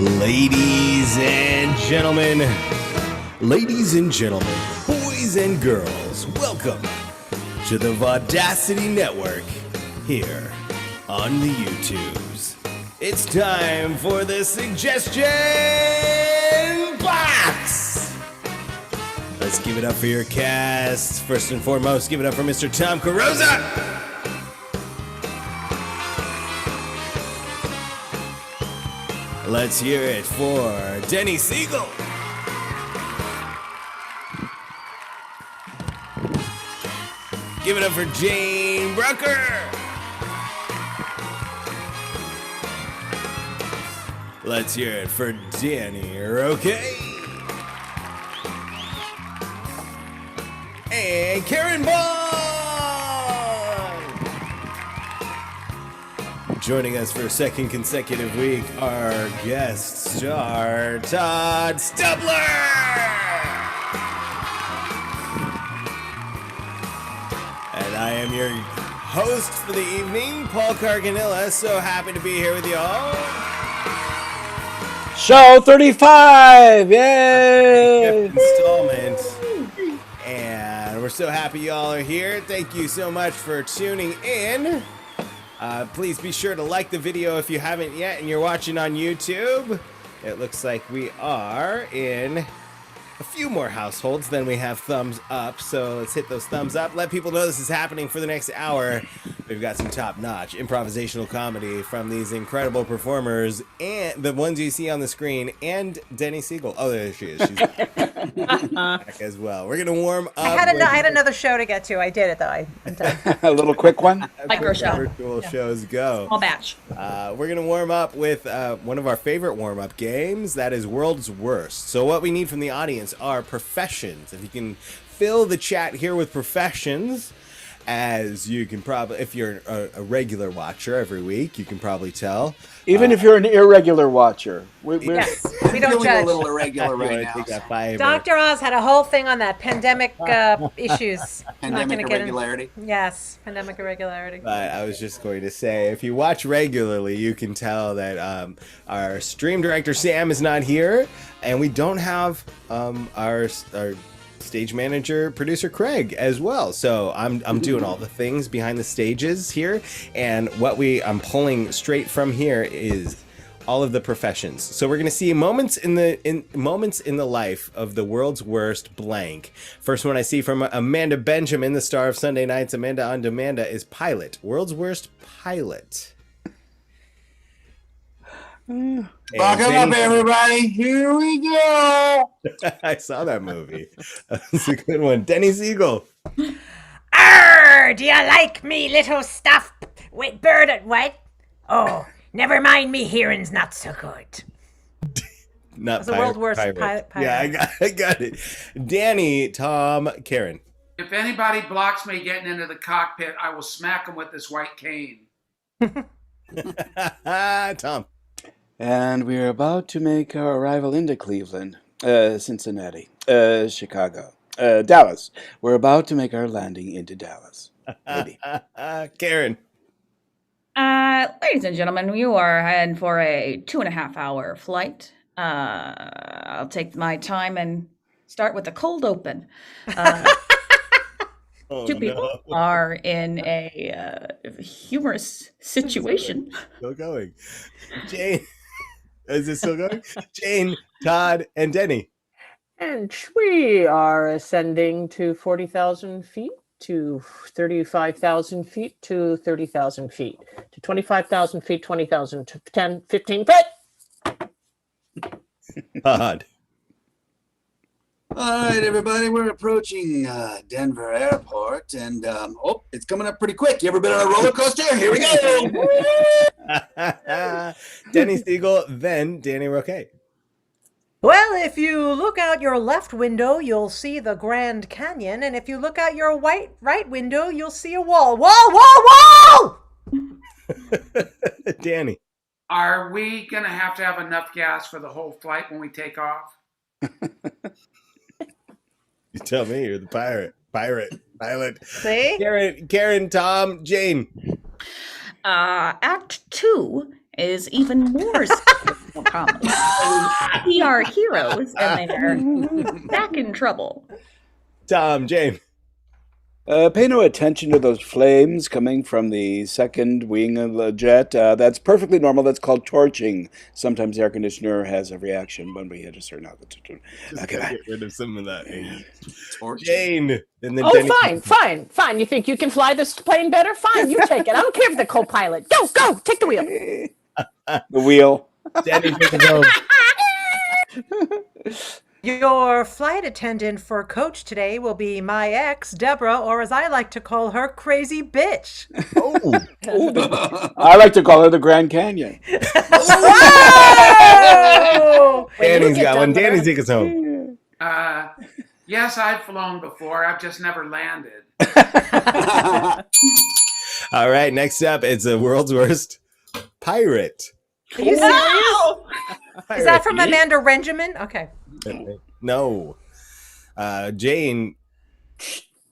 Ladies and gentlemen, boys and girls, welcome to the Vaudacity Network here on the YouTubes. It's time for the Suggestion Box! Let's give it up for your cast. First and foremost, give it up for Mr. Tom Carosa! Let's hear it for Denny Siegel. Give it up for Jane Brucker. Let's hear it for Danny Roque. And Karen Bond. Joining us for a second consecutive week, our guest star, Todd Stubler. And I am your host for the evening, Paul Carganilla. So happy to be here with y'all. Show 35! Yay! Installment. And we're so happy y'all are here. Thank you so much for tuning in. Please be sure to like the video if you haven't yet and you're watching on YouTube. It looks like we are in a few more households than we have thumbs up, so let's hit those thumbs up. Let people know this is happening for the next hour. We've got some top-notch improvisational comedy from these incredible performers, and the ones you see on the screen, and Denny Siegel. Oh, there she is. She's back as well. We're going to warm up. I had another show to get to. I did it, though. A little quick one? Micro show. Virtual shows go. Small batch. We're going to warm up with one of our favorite warm-up games. That is World's Worst. So what we need from the audience are professions. If you can fill the chat here with professions, as you can probably, if you're a regular watcher every week, you can probably tell. Even if you're an irregular watcher. Yes, we don't judge. A little irregular right now. Dr. Oz had a whole thing on that pandemic issues. Pandemic irregularity. Yes, pandemic irregularity. But I was just going to say, if you watch regularly, you can tell that our stream director Sam is not here, and we don't have our stage manager, producer Craig as well. So I'm doing all the things behind the stages here, and what I'm pulling straight from here is all of the professions. So we're going to see moments in the life of the world's worst blank. First one I see from Amanda Benjamin, the star of Sunday Nights, Amanda on Demanda, is pilot. World's worst pilot. Buckle up, everybody. Here we go. I saw that movie. That's a good one. Denny Siegel. Arr, do you like me, little stuff with bird at white? Oh, never mind, me hearing's not so good. Not the world's worst pilot. Yeah, I got it. Danny, Tom, Karen. If anybody blocks me getting into the cockpit, I will smack them with this white cane. Tom. And we're about to make our arrival into Cleveland, Cincinnati, Chicago, Dallas. We're about to make our landing into Dallas. Karen. Ladies and gentlemen, you are heading for a 2.5-hour flight. I'll take my time and start with a cold open. Two people are in a humorous situation. Still going. Jane. Is it still going? Jane, Todd, and Denny. And we are ascending to 40,000 feet, to 35,000 feet, to 30,000 feet, to 25,000 feet, 20,000, to 10, 15 feet. Todd. All right, everybody, we're approaching Denver Airport, and it's coming up pretty quick. You ever been on a roller coaster? Here we go. Denny Siegel, then Danny Roque. Well, if you look out your left window, you'll see the Grand Canyon, and if you look out your right window, you'll see a wall. Wall! Danny. Are we going to have enough gas for the whole flight when we take off? You tell me, you're the pilot. See? Karen, Tom, Jane. Act 2 is even more comedy. We are heroes, and they're back in trouble. Tom, Jane. Pay no attention to those flames coming from the second wing of the jet. That's perfectly normal. That's called torching. Sometimes the air conditioner has a reaction when we hit a certain altitude. Okay, bye. Get rid of some of that. Torch. Jane. And then Oh, Denny. fine. You think you can fly this plane better? Fine, you take it. I don't care if the co-pilot. Go, take the wheel. The wheel. Denny, take us home. Your flight attendant for coach today will be my ex, Deborah, or as I like to call her, crazy bitch. I like to call her the Grand Canyon. Oh! Danny's got one. Danny, take us home. Yes, I've flown before. I've just never landed. All right, next up, it's the world's worst pirate. Are you serious? Is that from Amanda Renjamin? Okay. No. Jane.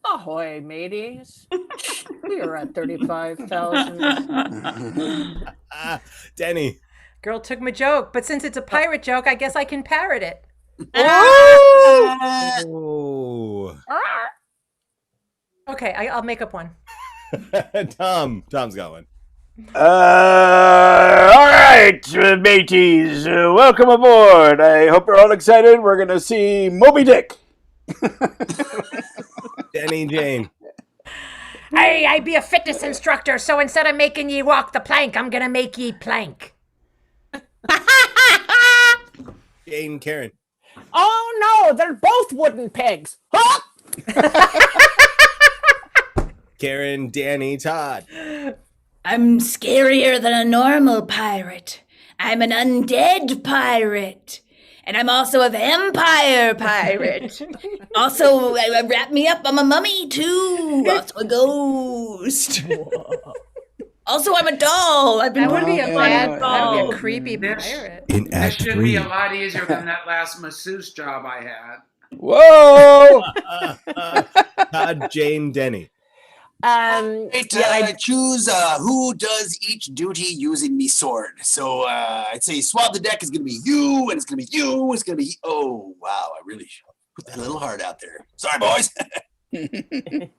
Ahoy, mateys. We are at 35,000. Denny. Girl took my joke, but since it's a pirate joke, I guess I can parrot it. Oh. Okay, I'll make up one. Tom's got one. All right, mateys, welcome aboard. I hope you're all excited. We're going to see Moby Dick. Denny, Jane. Hey, I be a fitness instructor, so instead of making ye walk the plank, I'm gonna make ye plank. Jane, Karen. Oh, no, they're both wooden pegs. Huh? Karen, Danny, Todd. I'm scarier than a normal pirate. I'm an undead pirate. And I'm also a vampire pirate. Also, wrap me up. I'm a mummy, too. Also a ghost. Also, I'm a doll. I've been That would be a bad, that would be doll. a creepy This- pirate. In This Act should 3. be a lot easier than that last masseuse job I had. Whoa! Todd, Jane, Denny. I choose who does each duty using me sword. So I'd say swab the deck is going to be you, and it's going to be you, and it's going to be oh, wow, I really put that little heart out there. Sorry, boys.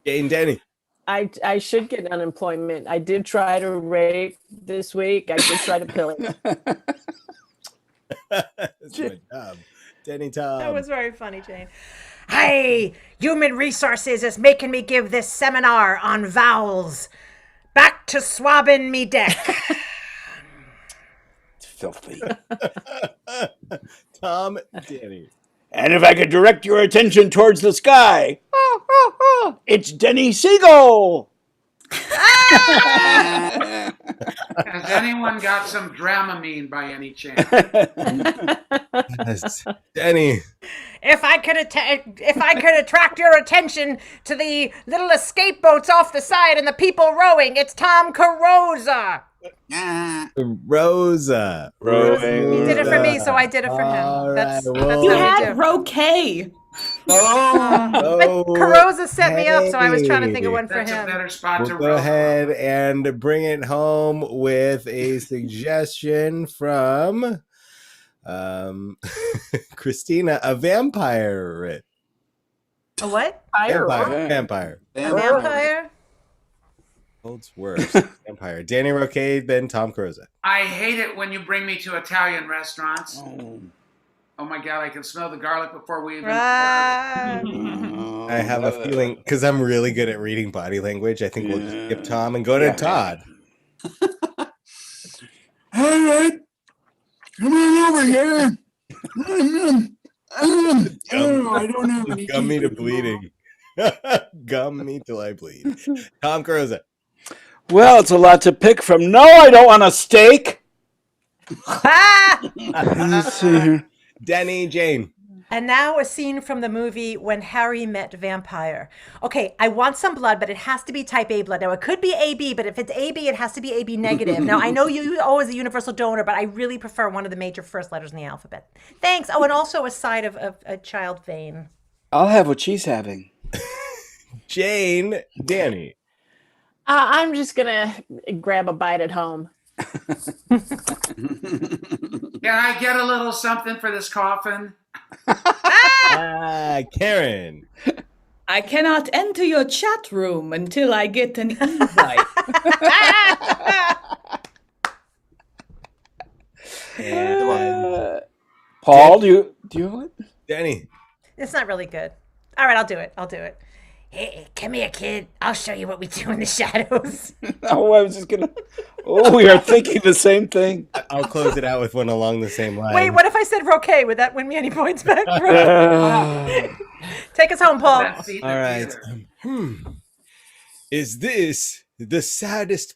Jane, Denny. I should get unemployment. I did try to rape this week. I did try to pill it. That's my job. Denny, Tom. That was very funny, Jane. Hey, human resources is making me give this seminar on vowels. Back to swabbing me deck. It's filthy. Tom, Danny. And if I could direct your attention towards the sky, it's Denny Siegel. Has anyone got some Dramamine by any chance? Yes. Denny. If I could attract your attention to the little escape boats off the side and the people rowing, it's Tom Carosa. Rosa. He did it for me, so I did it for him. All That's right, how whoa. You we had do. Roquet. But Carosa set me up, so I was trying to think of one for That's a him. better spot We'll to go roll. ahead and bring it home with a suggestion from Christina, a vampire. A what? Vampire. A vampire? World's worst. Vampire. Danny Roquet, then Tom Carosa. I hate it when you bring me to Italian restaurants. Oh my God, I can smell the garlic before we even. Right. I have a feeling, because I'm really good at reading body language, I think we'll just skip Tom and go to Todd. All right. Come on over here. I don't have any Gum me to teeth. bleeding. Gum me till I bleed. Tom Carosa. Well, it's a lot to pick from. No, I don't want a steak. Let's see here. Denny, Jane. And now a scene from the movie When Harry Met Vampire. Okay, I want some blood, but it has to be type A blood. Now, it could be AB, but if it's AB, it has to be AB negative. Now, I know you always a universal donor, but I really prefer one of the major first letters in the alphabet. Thanks. Oh, and also a side of a child vein. I'll have what she's having. Jane, Danny. I'm just going to grab a bite at home. Can I get a little something for this coffin? Karen. I cannot enter your chat room until I get an invite. Paul, do you have it? Danny. It's not really good. All right, I'll do it. Hey, come here, kid. I'll show you what we do in the shadows. Oh, I was just gonna. Oh, we are thinking the same thing. I'll close it out with one along the same line. Wait, what if I said Roquet? Would that win me any points back? Take us home, Paul. All right. Is this the saddest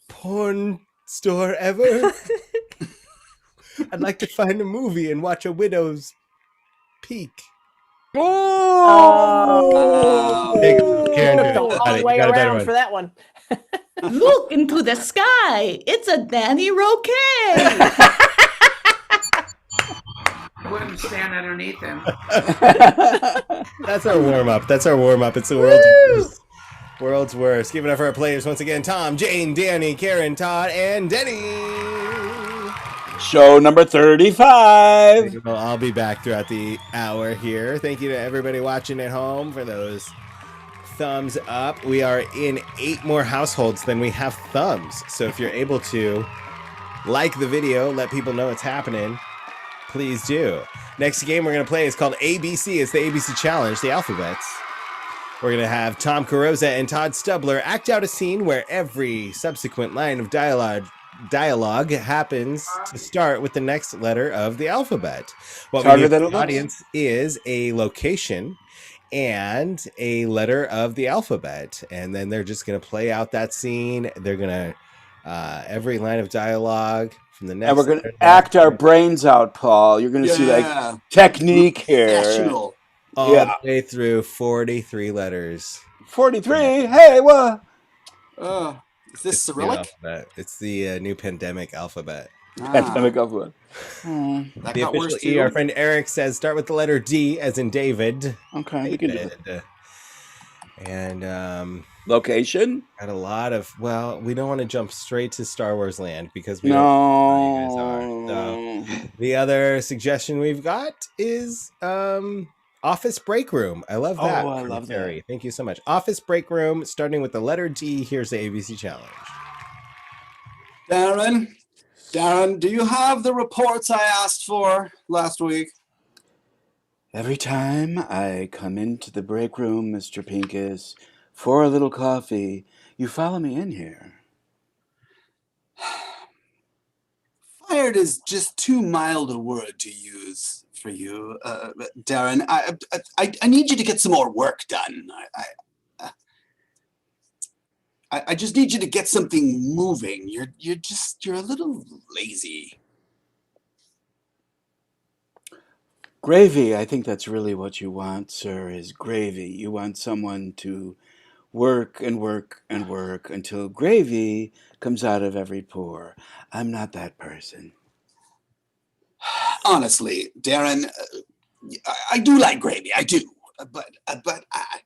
porn store ever? I'd like to find a movie and watch a widow's peak. Oh! Karen, Looked the long way around for that one. Look into the sky. It's a Danny Roquet. I wouldn't stand underneath him. That's our warm-up. It's the world's worst. Give it up for our players once again. Tom, Jane, Danny, Karen, Todd, and Denny. Show number 35. Well, I'll be back throughout the hour here. Thank you to everybody watching at home for those thumbs up. We are in 8 more households than we have thumbs. So if you're able to like the video, let people know it's happening, please do. Next game we're going to play is called ABC. It's the ABC Challenge, the alphabets. We're going to have Tom Carosa and Todd Stubler act out a scene where every subsequent line of dialogue happens to start with the next letter of the alphabet. What we need from the audience is a location and a letter of the alphabet, and then they're just going to play out that scene. They're going to every line of dialogue from the next. And we're going to act our brains out, Paul. You're going to see like technique here. All the way through 43 letters. 43. Hey, what? Is this Cyrillic? It's the new pandemic alphabet. Pandemic alphabet. That The got worse official too. Our friend Eric says start with the letter D as in David. Okay, we can do it. And location? got a lot of, well, we don't want to jump straight to Star Wars land because we don't know who you guys are. So the other suggestion we've got is office break room. I love that. Oh, I love Terry. that. Thank you so much. Office break room, starting with the letter D. Here's the ABC challenge. Darren, do you have the reports I asked for last week? Every time I come into the break room, Mr. Pincus, for a little coffee, you follow me in here. Fired is just too mild a word to use for you, Darren. I need you to get some more work done. I just need you to get something moving. You're a little lazy. Gravy, I think that's really what you want, sir, is gravy. You want someone to work and work and work until gravy comes out of every pore. I'm not that person. Honestly, Darren, I do like gravy. I do. But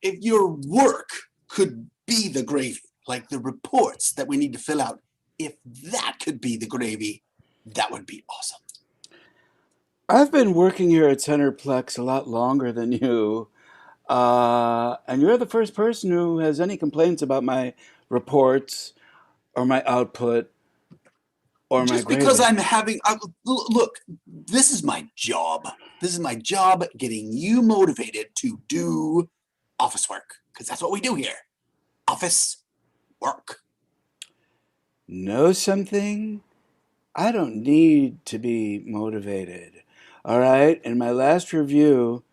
if your work could be the gravy, like the reports that we need to fill out, if that could be the gravy, that would be awesome. I've been working here at Centerplex a lot longer than you, and you're the first person who has any complaints about my reports or my output or my Just because I'm having, look, this is my job. This is my job getting you motivated to do office work, because that's what we do here. Office work. Know something? I don't need to be motivated. All right? In my last review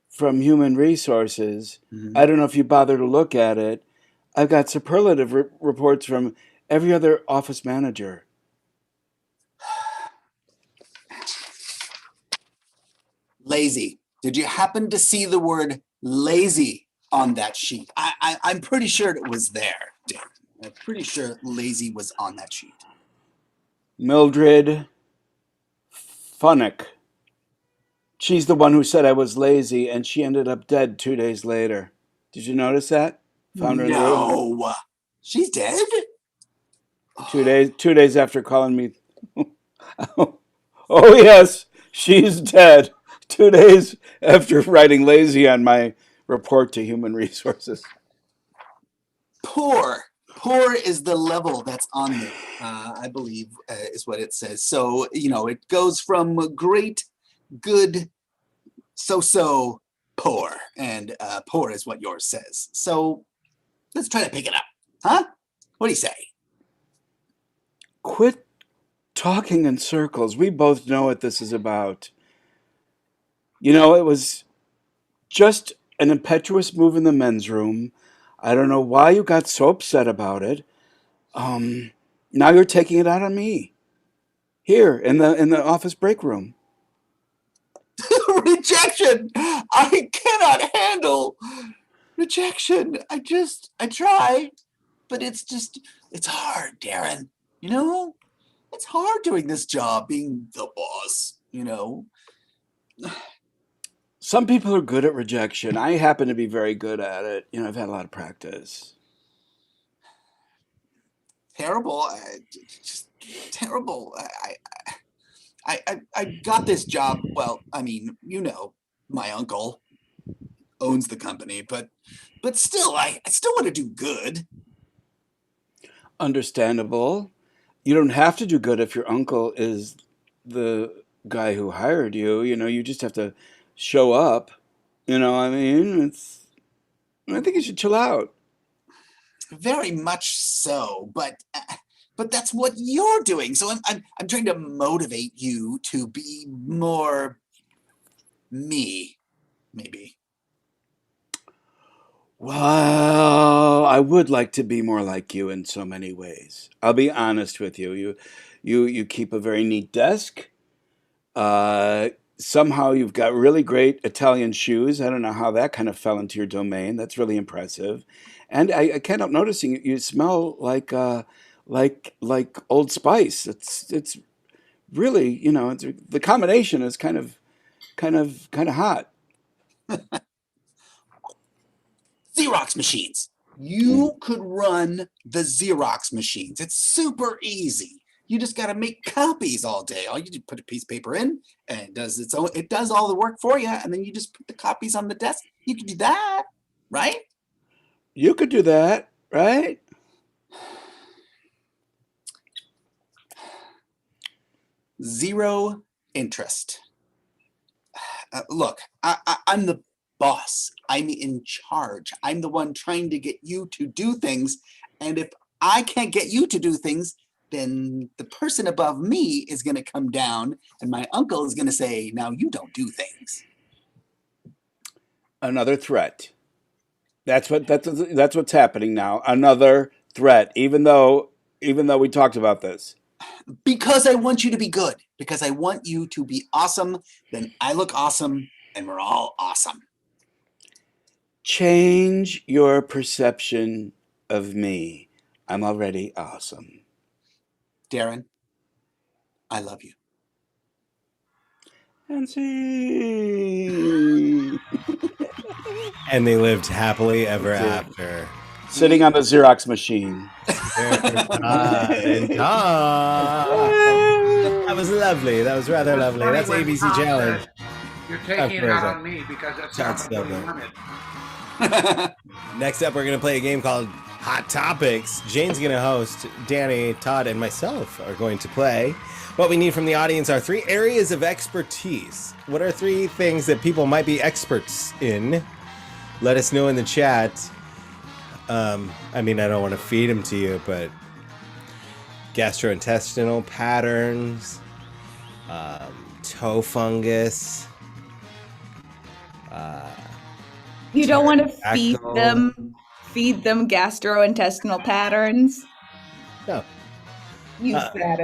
from Human Resources, I don't know if you bother to look at it, I've got superlative reports from every other office manager. Lazy. Did you happen to see the word lazy on that sheet? I'm pretty sure it was there, Dan. I'm pretty sure lazy was on that sheet. Mildred Funnick. She's the one who said I was lazy, and she ended up dead 2 days later. Did you notice that? Found her in the room. No. She's dead? 2 days after calling me. Oh yes, she's dead. 2 days after writing lazy on my report to human resources. Poor. Poor is the level that's on there, I believe, is what it says. So, it goes from great, good, so, poor. And poor is what yours says. So let's try to pick it up. Huh? What do you say? Quit talking in circles. We both know what this is about. It was just an impetuous move in the men's room. I don't know why you got so upset about it. Now you're taking it out on me. Here in the office break room. Rejection! I cannot handle rejection. I try, but it's hard, Darren. It's hard doing this job, being the boss, Some people are good at rejection. I happen to be very good at it. I've had a lot of practice. Terrible. Just terrible. I got this job. Well, my uncle owns the company, but still, I still want to do good. Understandable. You don't have to do good if your uncle is the guy who hired you. You just have to show up. I think you should chill out. Very much so, but that's what you're doing. So I'm trying to motivate you to be more me, maybe. Well, I would like to be more like you in so many ways. I'll be honest with you. You keep a very neat desk. Somehow you've got really great Italian shoes. I don't know how that kind of fell into your domain. That's really impressive. And I can't help noticing you smell like Old Spice. It's really, the combination is kind of hot. Xerox machines. You could run the Xerox machines. It's super easy. You just got to make copies all day. All you do, put a piece of paper in, and it does all the work for you, and then you just put the copies on the desk. You can do that, right? You could do that, right? Zero interest. Look, I'm the boss. I'm in charge. I'm the one trying to get you to do things. And if I can't get you to do things, then the person above me is going to come down and my uncle is going to say, now you don't do things. Another threat. That's what's happening now. Another threat, even though we talked about this. Because I want you to be good. Because I want you to be awesome. Then I look awesome and we're all awesome. Change your perception of me. I'm already awesome. Darren, I love you. And see. And they lived happily ever after. Sitting on the Xerox machine. And that was lovely. That was rather lovely. Funny That's when ABC Tom challenge. said, you're taking it out on me because that sounds like what you wanted. Next up, we're going to play a game called Hot Topics. Jane's going to host. Danny, Todd, and myself are going to play. What we need from the audience are 3 areas of expertise. What are 3 things that people might be experts in? Let us know in the chat. I don't want to feed them to you, but gastrointestinal patterns, toe fungus. You don't want to Pterodactyl. feed them gastrointestinal patterns. No. You said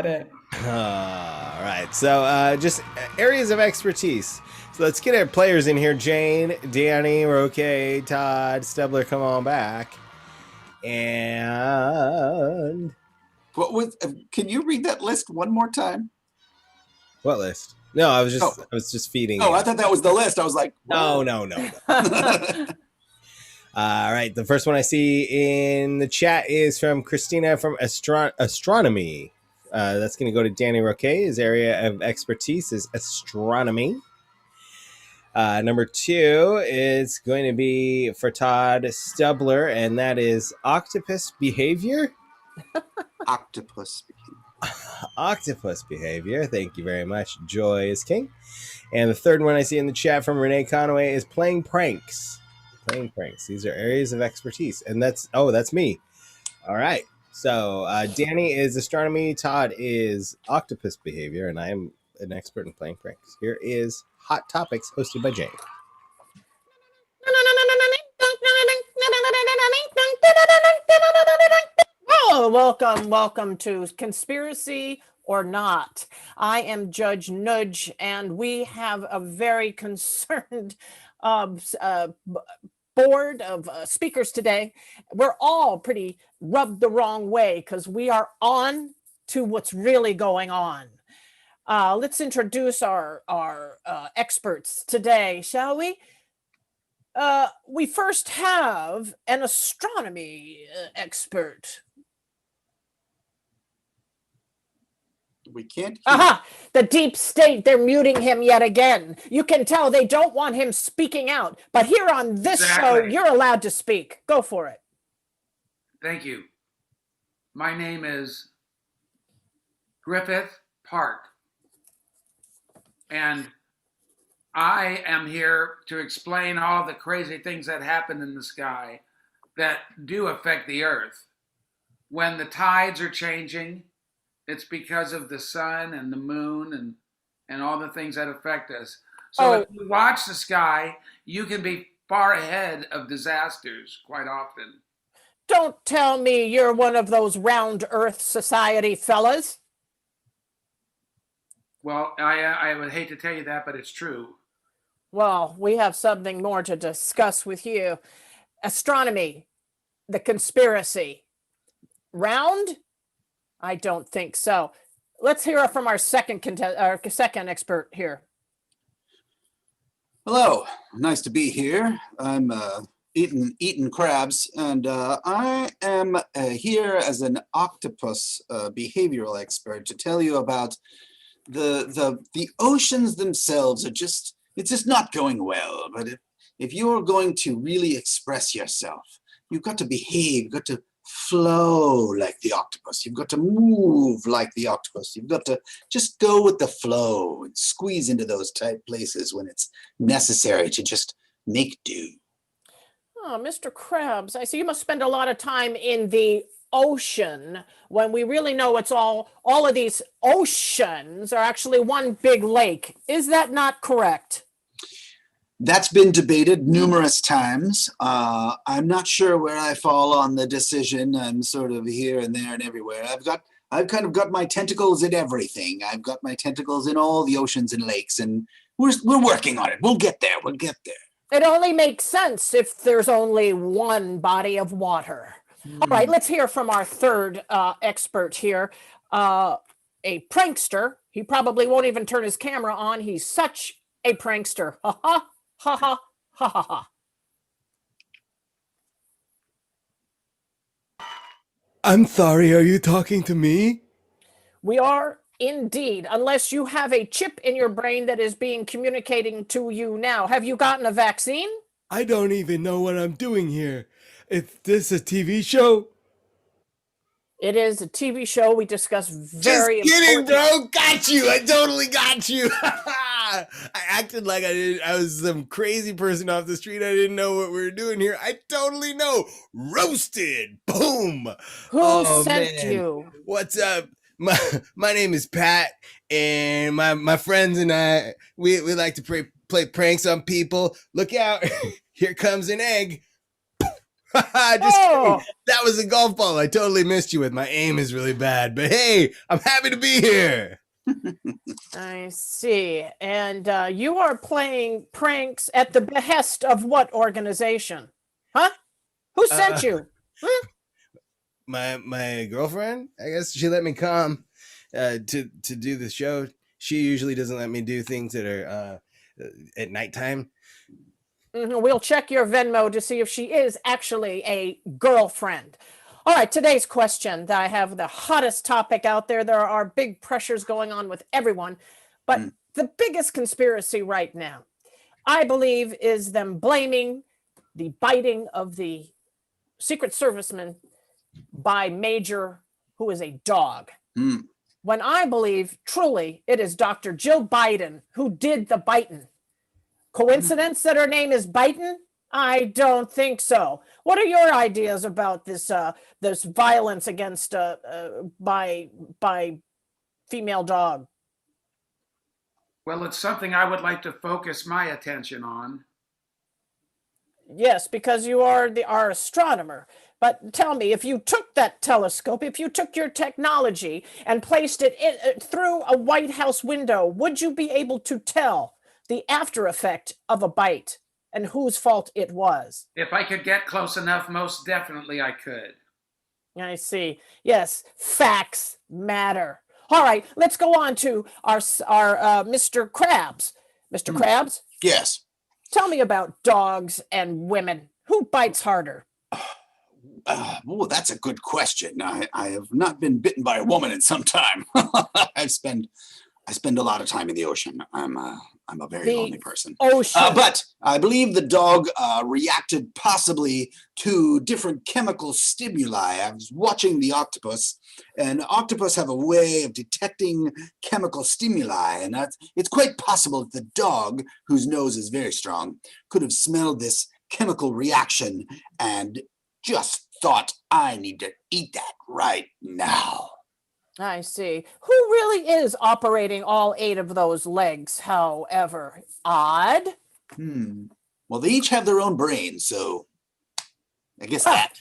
it. All right. So just areas of expertise. So let's get our players in here. Jane, Danny, Roque, Todd, Stebler, come on back. And What was? Can you read that list one more time? what list? No, I was just feeding. Oh, you. I thought that was the list. I was like, No. All right. The first one I see in the chat is from Christina from Astronomy. That's going to go to Danny Roque. His area of expertise is astronomy. Number 2 is going to be for Todd Stubler, and that is octopus behavior. Octopus. Octopus behavior. Thank you very much. Joy is king. And the third one I see in the chat from Renee Conaway is playing pranks. Playing pranks. These are areas of expertise. And that's me. All right. So Danny is astronomy. Todd is octopus behavior. And I am an expert in playing pranks. Here is Hot Topics hosted by Jane. Oh, welcome to Conspiracy or Not. I am Judge Nudge, and we have a very concerned board of speakers today. We're all pretty rubbed the wrong way because we are on to what's really going on. Let's introduce our experts today, shall we? We first have an astronomy expert. We can't. Aha! The deep state, they're muting him yet again. You can tell they don't want him speaking out. But here on this show, you're allowed to speak. Go for it. Thank you. My name is Griffith Park. And I am here to explain all the crazy things that happen in the sky that do affect the Earth. When the tides are changing, it's because of the sun and the moon and all the things that affect us. So if you watch the sky, you can be far ahead of disasters quite often. Don't tell me you're one of those round Earth Society fellas. Well, I would hate to tell you that, but it's true. Well, we have something more to discuss with you. Astronomy, the conspiracy. Round? I don't think so. Let's hear it from our second expert here. Hello, nice to be here. I'm eating crabs, and I am here as an octopus behavioral expert to tell you about the oceans themselves. It's just not going well. But if you're going to really express yourself, you've got to behave. You've got to flow like the octopus. You've got to move like the octopus. You've got to just go with the flow and squeeze into those tight places when it's necessary to just make do. Oh, Mr. Krabs, I see you must spend a lot of time in the ocean when we really know it's all of these oceans are actually one big lake. Is that not correct? That's been debated numerous times. I'm not sure where I fall on the decision. I'm sort of here and there and everywhere. I've kind of got my tentacles in everything. I've got my tentacles in all the oceans and lakes, and we're working on it. We'll get there. We'll get there. It only makes sense if there's only one body of water. All right, let's hear from our third expert here. A prankster. He probably won't even turn his camera on. He's such a prankster. Ha ha. Ha ha ha ha ha. I'm sorry, are you talking to me? We are indeed, unless you have a chip in your brain that is being communicating to you now. Have you gotten a vaccine? I don't even know what I'm doing here. Is this a TV show? It is a TV show. We discuss very Just kidding, important... bro. Got you. I totally got you. I acted like I was some crazy person off the street. I didn't know what we were doing here. I totally know. Roasted. Boom. Who sent you? What's up? My name is Pat, and my friends and I, we like to play pranks on people. Look out. Here comes an egg. Just kidding. That was a golf ball. I totally missed you with. My aim is really bad, but hey, I'm happy to be here. I see. And you are playing pranks at the behest of what organization? Huh? Who sent you? Huh? My girlfriend, I guess she let me come to do the show. She usually doesn't let me do things that are at nighttime. We'll check your Venmo to see if she is actually a girlfriend. All right, today's question. I have the hottest topic out there. There are big pressures going on with everyone, but the biggest conspiracy right now, I believe, is them blaming the biting of the Secret Serviceman by Major, who is a dog. When I believe, truly, it is Dr. Jill Biden who did the biting. Coincidence that her name is Biden? I don't think so. What are your ideas about this this violence against by female dog? Well, it's something I would like to focus my attention on. Yes, because you are our astronomer. But tell me, if you took that telescope, if you took your technology and placed it through a White House window, would you be able to tell the after effect of a bite and whose fault it was? If I could get close enough, most definitely I could. I see. Yes, facts matter. All right, let's go on to our Mr. Krabs. Mr. Krabs, Yes. tell me about dogs and women. Who bites harder? Oh, that's a good question. I have not been bitten by a woman in some time. I spend a lot of time in the ocean. I'm a very lonely person. Ocean. But I believe the dog reacted possibly to different chemical stimuli. I was watching the octopus, and octopus have a way of detecting chemical stimuli, and it's quite possible that the dog, whose nose is very strong, could have smelled this chemical reaction and just thought, I need to eat that right now. I see. Who really is operating all 8 of those legs, however? Odd. Well, they each have their own brains, so I guess that.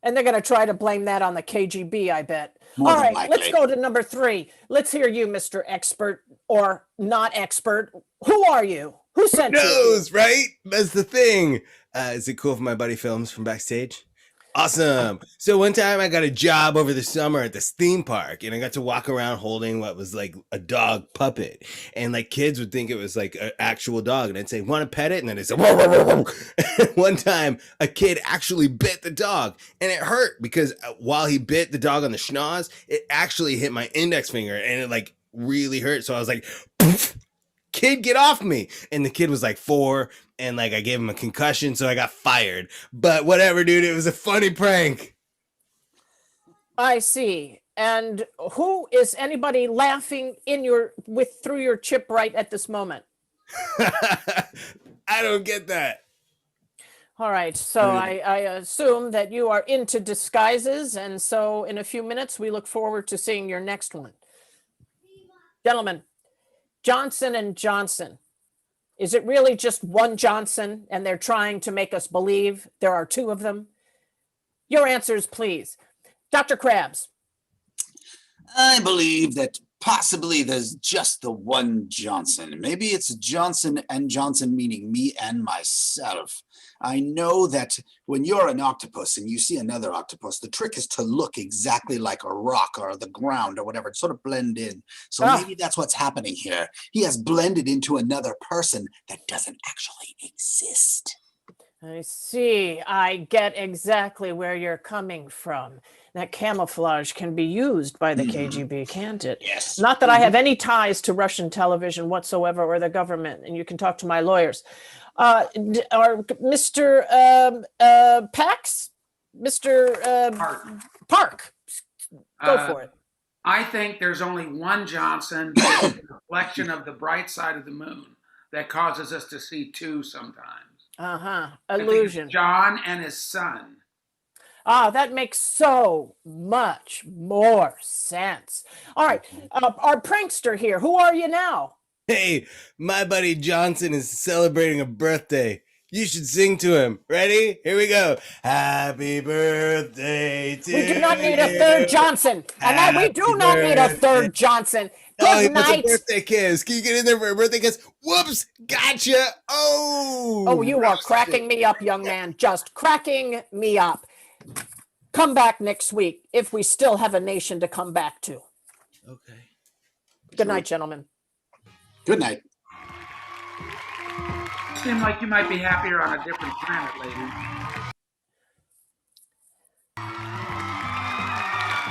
And they're going to try to blame that on the KGB, I bet. More All than right, likely. let's go to number 3. Let's hear you, Mr. Expert or not expert. Who are you? Who sent you? Knows, right? That's the thing. Is it cool if my buddy films from backstage? Awesome. So one time I got a job over the summer at this theme park, and I got to walk around holding what was like a dog puppet, and like kids would think it was like an actual dog, and I'd say, want to pet it? And then they said, whoa, whoa, whoa, whoa. One time a kid actually bit the dog, and it hurt because while he bit the dog on the schnoz, it actually hit my index finger, and it like really hurt. So I was like, poof, kid, get off me. And the kid was like 4, and like I gave him a concussion, so I got fired. But whatever, dude, it was a funny prank. I see. And who is anybody laughing through your chip right at this moment? I don't get that. All right, so I assume that you are into disguises, and so in a few minutes we look forward to seeing your next one. Gentlemen, Johnson and Johnson. Is it really just one Johnson and they're trying to make us believe there are 2 of them? Your answers, please. Dr. Krabs. I believe that possibly there's just the one Johnson. Maybe it's Johnson and Johnson, meaning me and myself. I know that when you're an octopus and you see another octopus, the trick is to look exactly like a rock or the ground or whatever, sort of blend in. So maybe that's what's happening here. He has blended into another person that doesn't actually exist. I see. I get exactly where you're coming from. That camouflage can be used by the KGB, can't it? Yes. Not that I have any ties to Russian television whatsoever or the government, and you can talk to my lawyers. Or Mr. Pax? Mr. Park. Go for it. I think there's only one Johnson, but it's a reflection of the bright side of the moon that causes us to see 2 sometimes. Illusion. John and his son. That makes so much more sense. All right, our prankster here. Who are you now? Hey, my buddy Johnson is celebrating a birthday. You should sing to him. Ready? Here we go. Happy birthday to you. We do not need a third Johnson. And we do not need a third Johnson. Good night. It's a birthday kiss. Can you get in there for a birthday kiss? Whoops. Gotcha. Oh. Oh, you are cracking me up, young man. Just cracking me up. Come back next week if we still have a nation to come back to. Okay. Good night, gentlemen. Good night. Seem like you might be happier on a different planet, lady.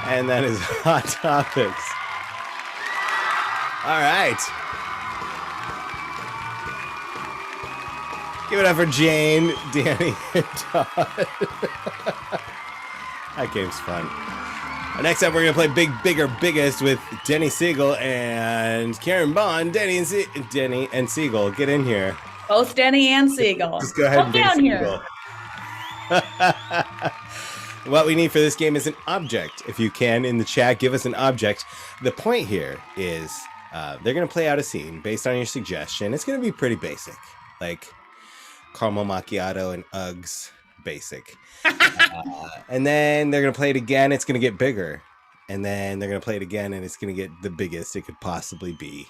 And that is Hot Topics. All right. Give it up for Jane, Danny, and Todd. That game's fun. Next up, we're going to play Big, Bigger, Biggest with Denny Siegel and Karen Bond. Denny and Siegel, get in here. Both Denny and Siegel. Just go ahead and down Siegel. here. What we need for this game is an object. If you can, in the chat, give us an object. The point here is they're going to play out a scene based on your suggestion. It's going to be pretty basic, like caramel macchiato and Uggs basic. And then they're going to play it again. It's going to get bigger. And then they're going to play it again, and it's going to get the biggest it could possibly be.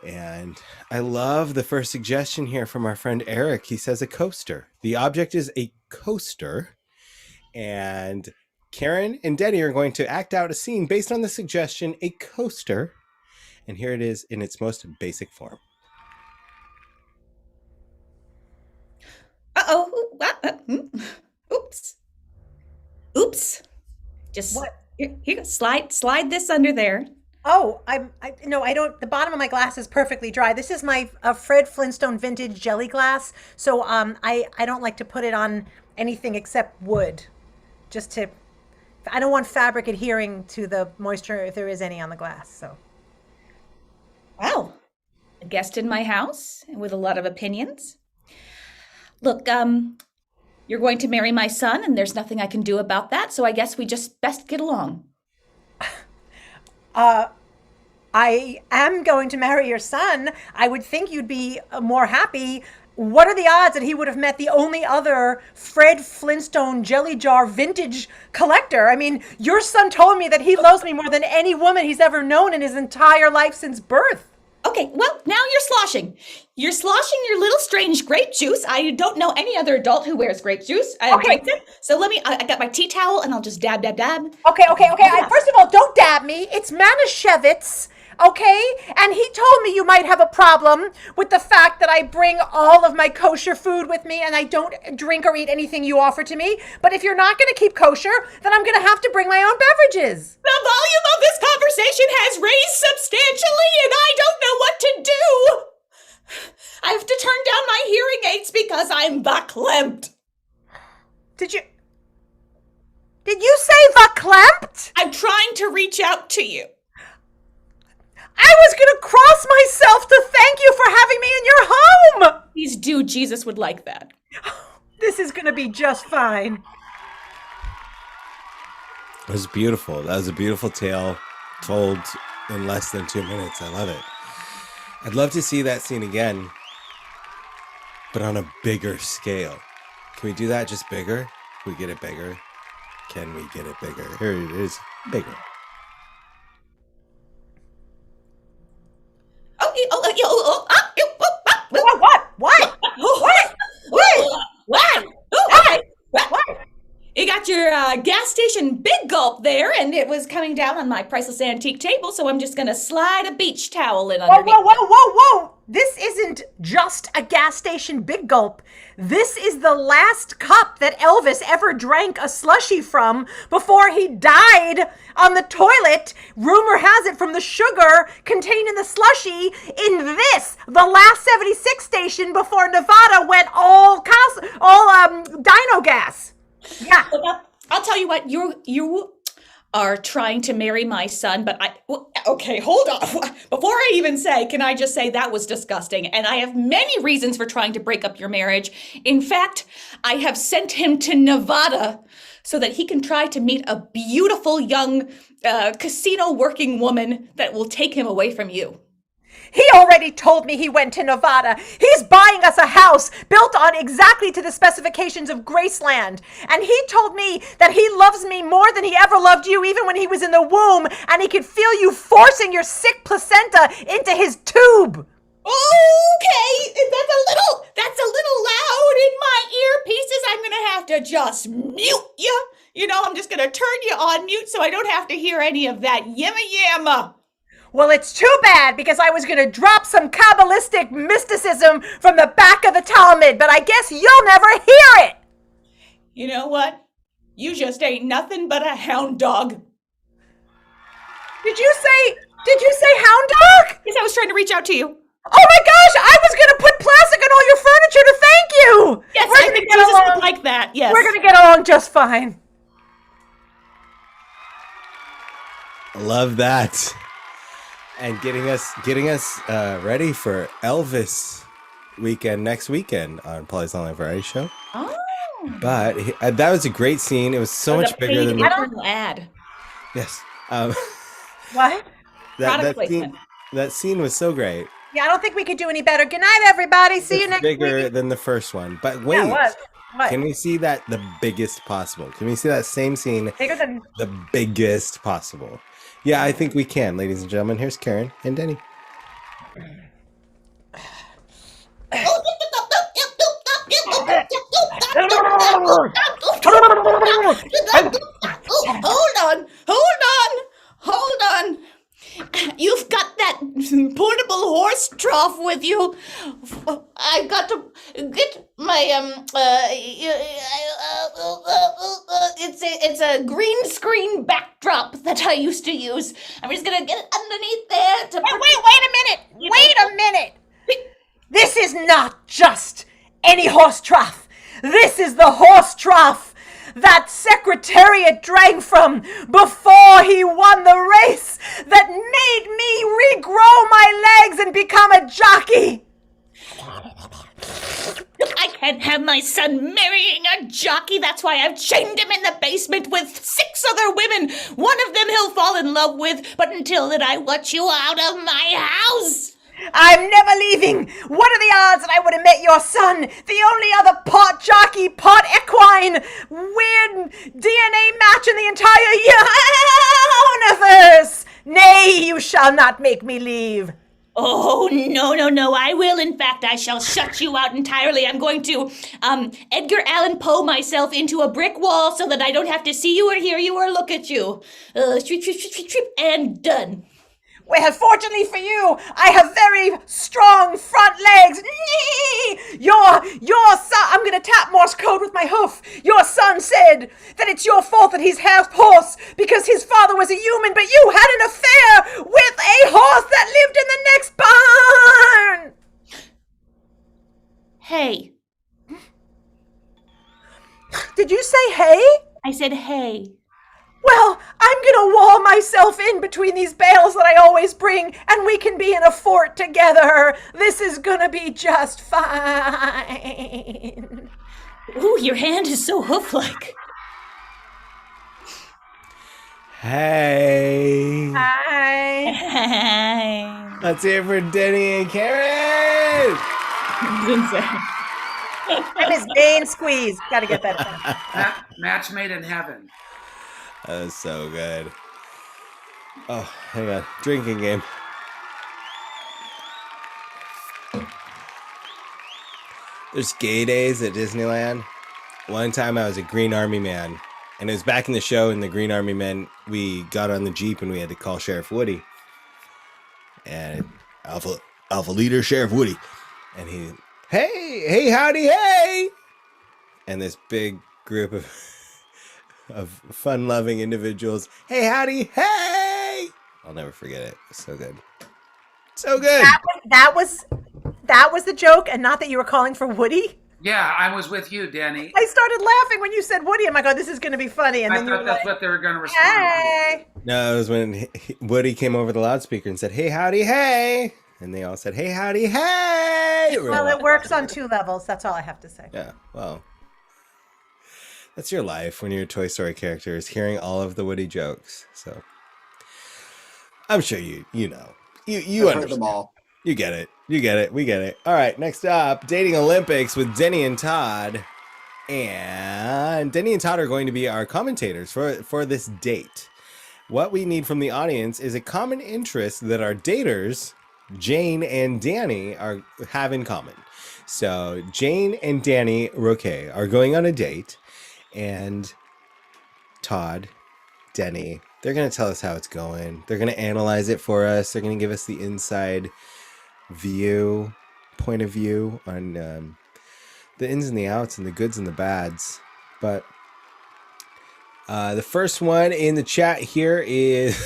And I love the first suggestion here from our friend Eric. He says a coaster. The object is a coaster. And Karen and Denny are going to act out a scene based on the suggestion, a coaster. And here it is in its most basic form. Oops. Oops. Just What? Here, slide this under there. Oh, I don't. The bottom of my glass is perfectly dry. This is my Fred Flintstone vintage jelly glass. So I don't like to put it on anything except wood, I don't want fabric adhering to the moisture if there is any on the glass. So. Wow, a guest in my house with a lot of opinions. Look, you're going to marry my son, and there's nothing I can do about that. So I guess we just best get along. I am going to marry your son. I would think you'd be more happy. What are the odds that he would have met the only other Fred Flintstone jelly jar vintage collector? I mean, your son told me that he loves me more than any woman he's ever known in his entire life since birth. Okay, well, now you're sloshing. You're sloshing your little strange grape juice. I don't know any other adult who wears grape juice. I drink it. So I got my tea towel, and I'll just dab. Okay. First of all, don't dab me. It's Manischewitz. Okay? And he told me you might have a problem with the fact that I bring all of my kosher food with me and I don't drink or eat anything you offer to me. But if you're not going to keep kosher, then I'm going to have to bring my own beverages. The volume of this conversation has raised substantially, and I don't know what to do. I have to turn down my hearing aids because I'm verklempt. Did you say verklempt? I'm trying to reach out to you. I was going to cross myself to thank you for having me in your home. Please do. Jesus would like that. This is going to be just fine. It was beautiful. That was a beautiful tale told in less than 2 minutes. I love it. I'd love to see that scene again, but on a bigger scale. Can we do that just bigger? Can we get it bigger? Can we get it bigger? Here it is. Bigger. What? You got your gas station big gulp there, and it was coming down on my priceless antique table, so I'm just going to slide a beach towel in underneath. Whoa. This isn't just a gas station big gulp. This is the last cup that Elvis ever drank a slushie from before he died on the toilet. Rumor has it from the sugar contained in the slushie in this, the last 76 station before Nevada went all dino gas. Yeah. Look, I'll tell you what, you are trying to marry my son, but okay, hold on. Before I even say, can I just say that was disgusting? And I have many reasons for trying to break up your marriage. In fact, I have sent him to Nevada so that he can try to meet a beautiful young casino working woman that will take him away from you. He already told me he went to Nevada. He's buying us a house built on exactly to the specifications of Graceland. And he told me that he loves me more than he ever loved you, even when he was in the womb, and he could feel you forcing your sick placenta into his tube. Okay, that's a little loud in my earpieces. I'm going to have to just mute you. I'm just going to turn you on mute so I don't have to hear any of that yamma yamma. Well, it's too bad because I was going to drop some Kabbalistic mysticism from the back of the Talmud, but I guess you'll never hear it. You know what? You just ain't nothing but a hound dog. Did you say hound dog? Yes, I was trying to reach out to you. Oh my gosh, I was going to put plastic on all your furniture to thank you. Yes, We're I gonna think get Jesus along. would like that. Yes. We're going to get along just fine. I love that. And getting us ready for Elvis weekend next weekend on Polly's Online Variety Show. Oh. But that was a great scene. It was so much bigger than the ad. Yes. What? Product placement. That scene was so great. Yeah, I don't think we could do any better. Good night, everybody. See you next week. Bigger than the first one. But wait. Yeah, what? Can we see that the biggest possible? Can we see that same scene Bigger than the biggest possible? Yeah, I think we can, ladies and gentlemen. Here's Karen and Denny. Hold on. You've got that portable horse trough with you. I've got to get my it's a green screen backdrop that I used to use. I'm just gonna get it underneath there to Wait a minute. This is not just any horse trough. This is the horse trough that Secretariat drank from before he won the race that made me regrow my legs and become a jockey. I can't have my son marrying a jockey. That's why I've chained him in the basement with 6 other women. One of them he'll fall in love with, but until then I want you out of my house. I'm never leaving. What are the odds that I would have met your son, the only other pot jockey, pot equine, weird DNA match in the entire universe? Nay, you shall not make me leave. Oh, no. I will. In fact, I shall shut you out entirely. I'm going to Edgar Allan Poe myself into a brick wall so that I don't have to see you or hear you or look at you. And done. Well, fortunately for you, I have very strong front legs. Your son, I'm going to tap Morse code with my hoof. Your son said that it's your fault that he's half horse because his father was a human, but you had an affair with a horse that lived in the next barn. Hey. Did you say hey? I said hey. Well, I'm gonna wall myself in between these bales that I always bring, and we can be in a fort together. This is gonna be just fine. Ooh, your hand is so hoof-like. Hey. Hi. Hi. Let's hear it for Denny and Karen. I'm his vein squeeze. Gotta get that. Match made in heaven. That was so good. Oh, hang on. Drinking game. There's gay days at Disneyland. One time I was a Green Army man, and it was back in the show, and the Green Army men, we got on the Jeep and we had to call Sheriff Woody. And Alpha Leader Sheriff Woody. And he, hey, howdy, hey! And this big group of fun-loving individuals. Hey, howdy, hey! I'll never forget it. It's so good. So good. That was the joke, and not that you were calling for Woody. Yeah, I was with you, Danny. I started laughing when you said Woody. I'm like, oh, this is going to be funny. And I then you thought were that's like, what they were going to respond hey. No, it was when Woody came over the loudspeaker and said, hey, howdy, hey! And they all said, hey, howdy, hey! Well, it works on 2 levels. That's all I have to say. Yeah, well. That's your life when you're a Toy Story character, is hearing all of the Woody jokes. So I'm sure you know. You understand them all. You get it. We get it. All right, next up, Dating Olympics with Denny and Todd. And Denny and Todd are going to be our commentators for this date. What we need from the audience is a common interest that our daters, Jane and Danny, have in common. So Jane and Danny Roque are going on a date, and Todd, Denny, They're going to tell us how it's going. They're going to analyze it for us. They're going to give us the inside point of view on the ins and the outs and the goods and the bads. But the first one in the chat here is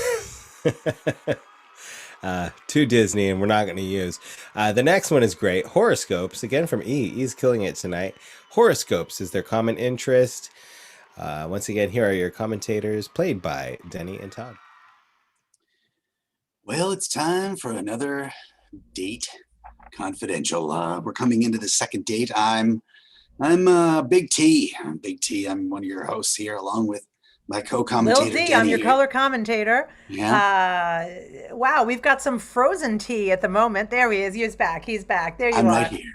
to Disney, and we're not going to use. The next one is great. Horoscopes, again from E. E's killing it tonight. Horoscopes is their common interest. Once again, here are your commentators, played by Denny and Todd. Well, it's time for another date confidential. We're coming into the second date. I'm Big T. I'm Big T. I'm one of your hosts here, along with my co-commentator. Lil D, Denny I'm your here. color commentator. Yeah. Wow, we've got some frozen tea at the moment. There he is. He's back. He's back. There you I'm are. right here.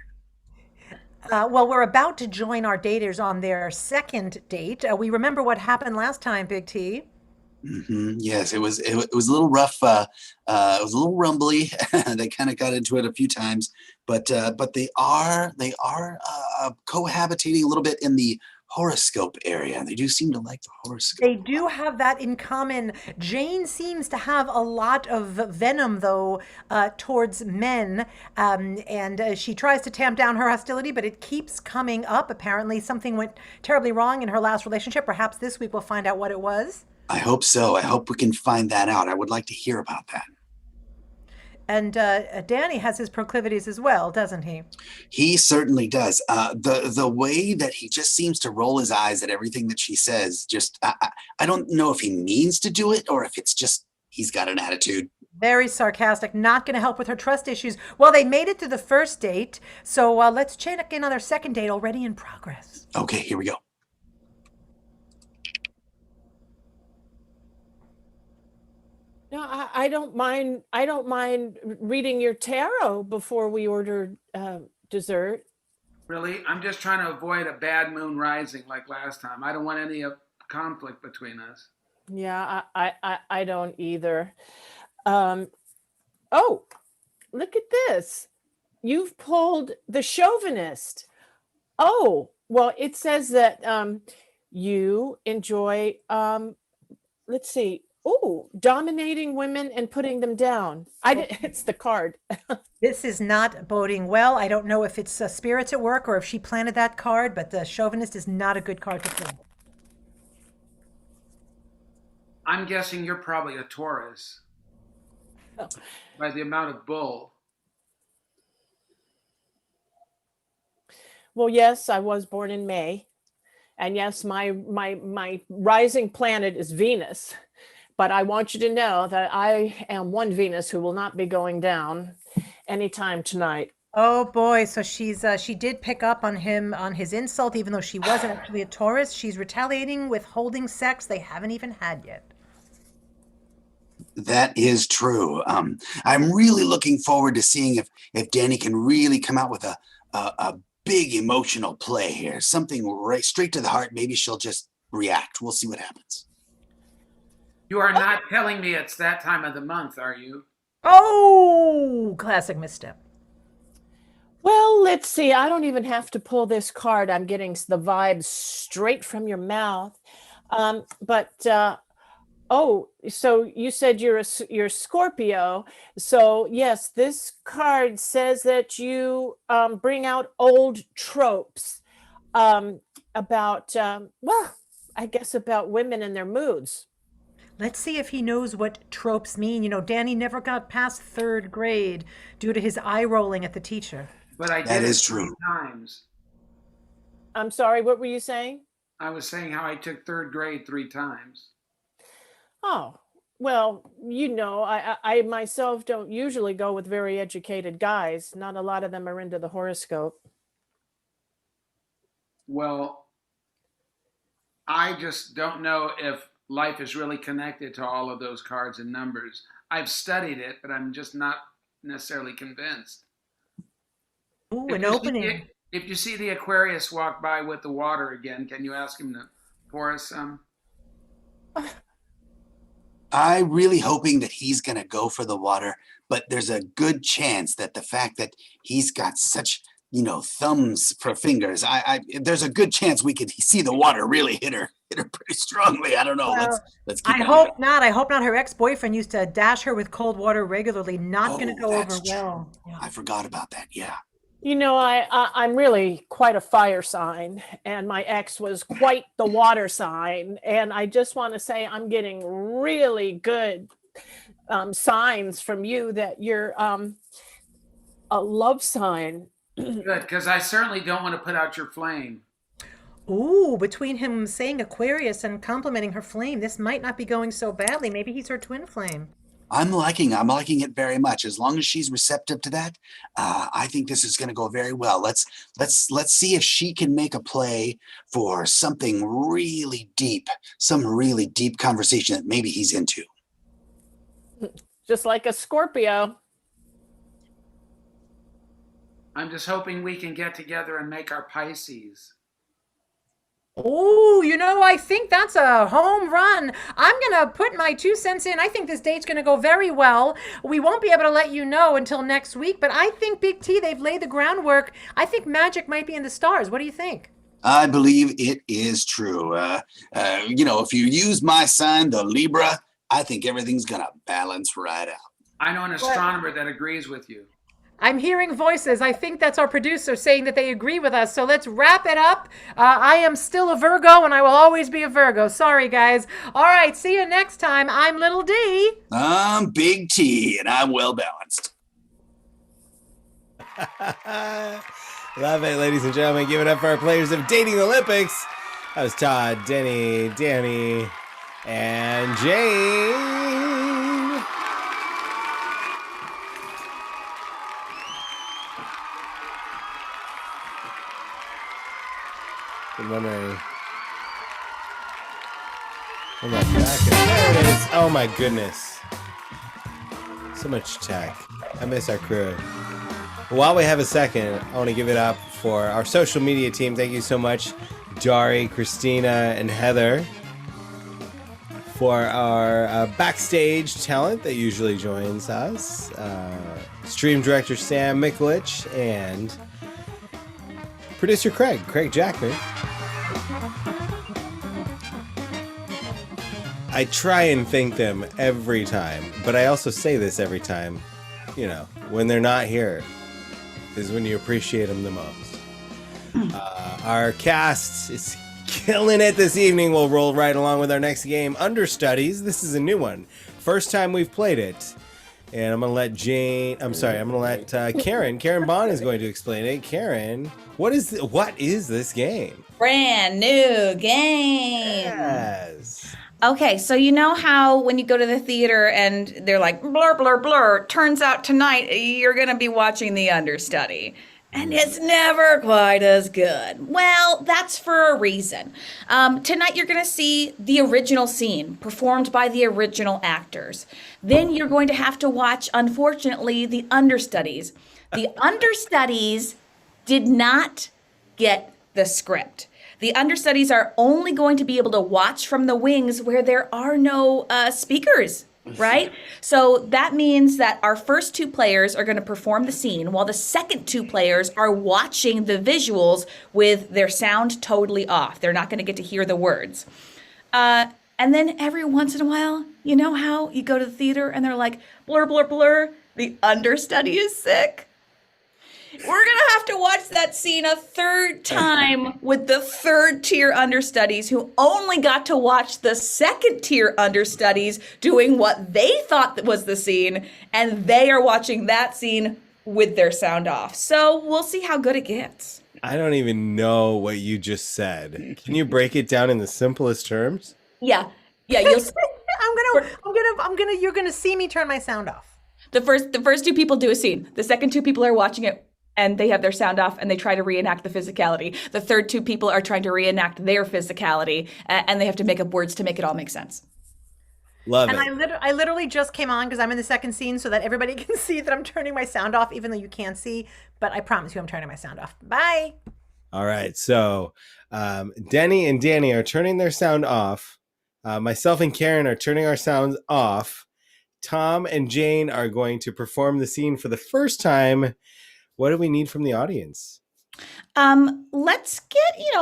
Well, we're about to join our daters on their second date. We remember what happened last time, Big T. Yes, it was a little rough. It was a little rumbly. They kind of got into it a few times, but they are cohabitating a little bit in the horoscope area. They do seem to like the horoscope. They do have that in common. Jane seems to have a lot of venom, though, towards men, and she tries to tamp down her hostility, but it keeps coming up. Apparently, something went terribly wrong in her last relationship. Perhaps this week we'll find out what it was. I hope so. I hope we can find that out. I would like to hear about that. And Danny has his proclivities as well, doesn't he? He certainly does. The way that he just seems to roll his eyes at everything that she says, just I don't know if he means to do it or if it's just he's got an attitude. Very sarcastic, not going to help with her trust issues. Well, they made it to the first date, so let's check in on their second date, already in progress. Okay, here we go. No, I don't mind. I don't mind reading your tarot before we order dessert. Really? I'm just trying to avoid a bad moon rising like last time. I don't want any conflict between us. Yeah, I don't either. Oh, look at this. You've pulled the chauvinist. Oh, well, it says that you enjoy, let's see. Oh, dominating women and putting them down. It's the card. This is not boding well. I don't know if it's spirits at work or if she planted that card, but the chauvinist is not a good card to play. I'm guessing you're probably a Taurus by the amount of bull. Well, yes, I was born in May. And yes, my rising planet is Venus. But I want you to know that I am one Venus who will not be going down anytime tonight. Oh boy, so she did pick up on him on his insult, even though she wasn't actually a Taurus. She's retaliating with holding sex they haven't even had yet. That is true. I'm really looking forward to seeing if Danny can really come out with a big emotional play here, something right straight to the heart. Maybe she'll just react. We'll see what happens. You are not telling me it's that time of the month, are you? Oh, classic misstep. Well, let's see. I don't even have to pull this card. I'm getting the vibes straight from your mouth. Oh, so you said you're Scorpio. So yes, this card says that you bring out old tropes about, well, I guess about women and their moods. Let's see if he knows what tropes mean. You know, Danny never got past third grade due to his eye rolling at the teacher. But I did That it is 3 true. times. I'm sorry, what were you saying? I was saying how I took third grade 3 times. Oh, well, you know, I myself don't usually go with very educated guys. Not a lot of them are into the horoscope. Well, I just don't know if life is really connected to all of those cards and numbers. I've studied it, but I'm just not necessarily convinced. Ooh, an opening. If you see the Aquarius walk by with the water again, can you ask him to pour us some? I'm really hoping that he's going to go for the water, but there's a good chance that the fact that he's got such, thumbs for fingers, there's a good chance we could see the water really hit her. hit her pretty strongly. I don't know. Well, Let's keep I an eye on hope it. not. I hope not. Her ex-boyfriend used to dash her with cold water regularly. Not going to Oh, go over that's true. well. Yeah. I forgot about that. Yeah. You know, I'm really quite a fire sign, and my ex was quite the water sign. And I just want to say I'm getting really good signs from you that you're a love sign. Good, because I certainly don't want to put out your flame. Ooh, between him saying Aquarius and complimenting her flame, this might not be going so badly. Maybe he's her twin flame. I'm liking it very much. As long as she's receptive to that, I think this is going to go very well. Let's see if she can make a play for something really deep, some really deep conversation that maybe he's into. Just like a Scorpio. I'm just hoping we can get together and make our Pisces. Oh, I think that's a home run. I'm going to put my 2 cents in. I think this date's going to go very well. We won't be able to let you know until next week, but I think Big T, they've laid the groundwork. I think magic might be in the stars. What do you think? I believe it is true. If you use my sign, the Libra, I think everything's going to balance right out. I know an astronomer that agrees with you. I'm hearing voices. I think that's our producer saying that they agree with us. So let's wrap it up. I am still a Virgo, and I will always be a Virgo. Sorry, guys. All right, see you next time. I'm Little D. I'm Big T, and I'm well balanced. Love it, ladies and gentlemen. Give it up for our players of Dating Olympics. That was Todd, Denny, Danny, and Jane. I'm wondering. I'm not back. There it is. Oh my goodness. So much tech. I miss our crew. While we have a second, I want to give it up for our social media team. Thank you so much, Dari, Christina, and Heather, for our backstage talent that usually joins us. Stream director Sam Mikulich and producer Craig Jackman. I try and thank them every time, but I also say this every time. When they're not here is when you appreciate them the most. Our cast is killing it this evening. We'll roll right along with our next game, Understudies. This is a new one. First time we've played it. And I'm going to let Karen Bond is going to explain it. Karen, what is this game? Brand new game. Yes. Okay, so you know how when you go to the theater and they're like, blur, blur, blur, turns out tonight you're going to be watching the understudy. And it's never quite as good. Well, that's for a reason. Tonight you're going to see the original scene performed by the original actors. Then you're going to have to watch, unfortunately, the understudies. The understudies did not get the script. The understudies are only going to be able to watch from the wings where there are no speakers, right? So that means that our first two players are going to perform the scene while the second two players are watching the visuals with their sound totally off. They're not going to get to hear the words. And then every once in a while, you know how you go to the theater and they're like, blur, blur, blur, the understudy is sick? We're going to have to watch that scene a third time with the third tier understudies who only got to watch the second tier understudies doing what they thought was the scene, and they are watching that scene with their sound off. So we'll see how good it gets. I don't even know what you just said. Can you break it down in the simplest terms? Yeah, you'll You're gonna see me turn my sound off. The first two people do a scene. The second two people are watching it and they have their sound off and they try to reenact the physicality. The third two people are trying to reenact their physicality and they have to make up words to make it all make sense. Love and it. I literally just came on because I'm in the second scene so that everybody can see that I'm turning my sound off, even though you can't see. But I promise you I'm turning my sound off. Bye. All right. So Denny and Danny are turning their sound off. Myself and Karen are turning our sounds off. Tom and Jane are going to perform the scene for the first time. What do we need from the audience? Let's get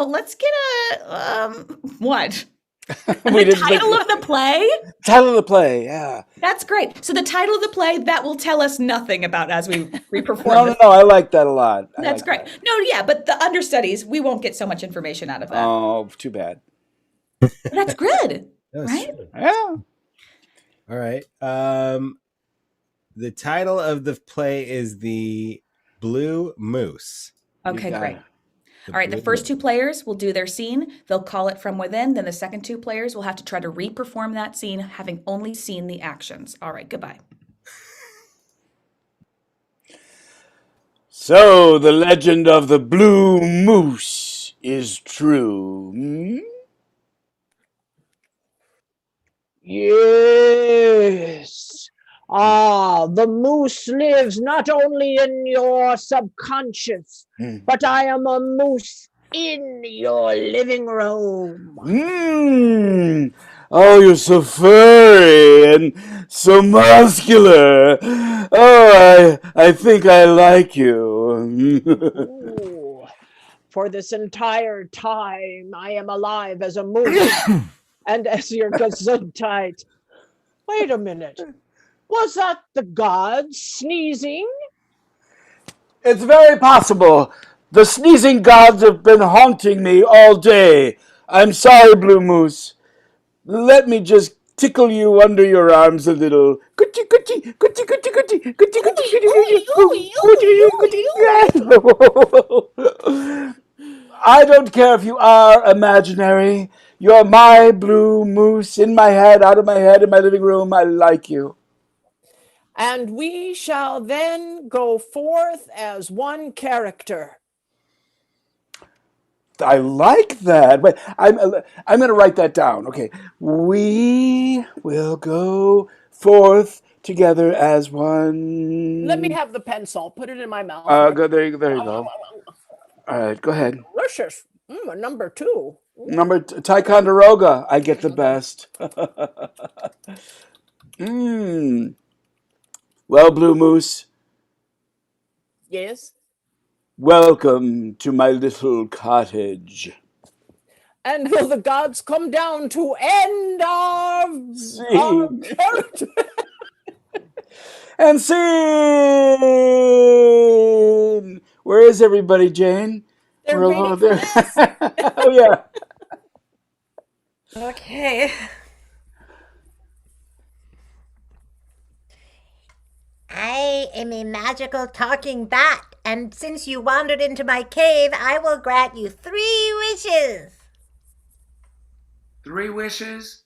what? The title of the play? Title of the play, yeah. That's great. So the title of the play, that will tell us nothing about as we perform. No, I like that a lot. That's great. That. No, yeah, but the understudies, we won't get so much information out of that. Oh, too bad. That's good, right? True. Yeah. All right. The title of the play is The Blue Moose. Okay, great. It. All right, the first two players will do their scene. They'll call it from within. Then the second two players will have to try to re-perform that scene, having only seen the actions. All right, goodbye. So, the legend of the Blue Moose is true. Hmm? Yes. The moose lives not only in your subconscious, but I am a moose in your living room. Oh, you're so furry and so muscular. Oh, I think I like you. Ooh. For this entire time, I am alive as a moose and as your gesundheit. Wait a minute. Was that the gods sneezing? It's very possible. The sneezing gods have been haunting me all day. I'm sorry, Blue Moose. Let me just tickle you under your arms a little. Coochie, coochie, coochie, coochie, coochie, coochie, coochie. I don't care if you are imaginary. You're my Blue Moose, in my head, out of my head, in my living room. I like you. And we shall then go forth as one character. I like that. Wait, I'm going to write that down. Okay. We will go forth together as one. Let me have the pencil. Put it in my mouth. There you go. All right, go ahead. Delicious. Number 2. Number Ticonderoga. I get the best. Well, Blue Moose, Yes. welcome to my little cottage. And will the gods come down to end our character? And scene! Where is everybody, Jane? They're We're waiting over for there. us. Oh, yeah. Okay. I am a magical talking bat, and since you wandered into my cave, I will grant you 3 wishes. 3 wishes?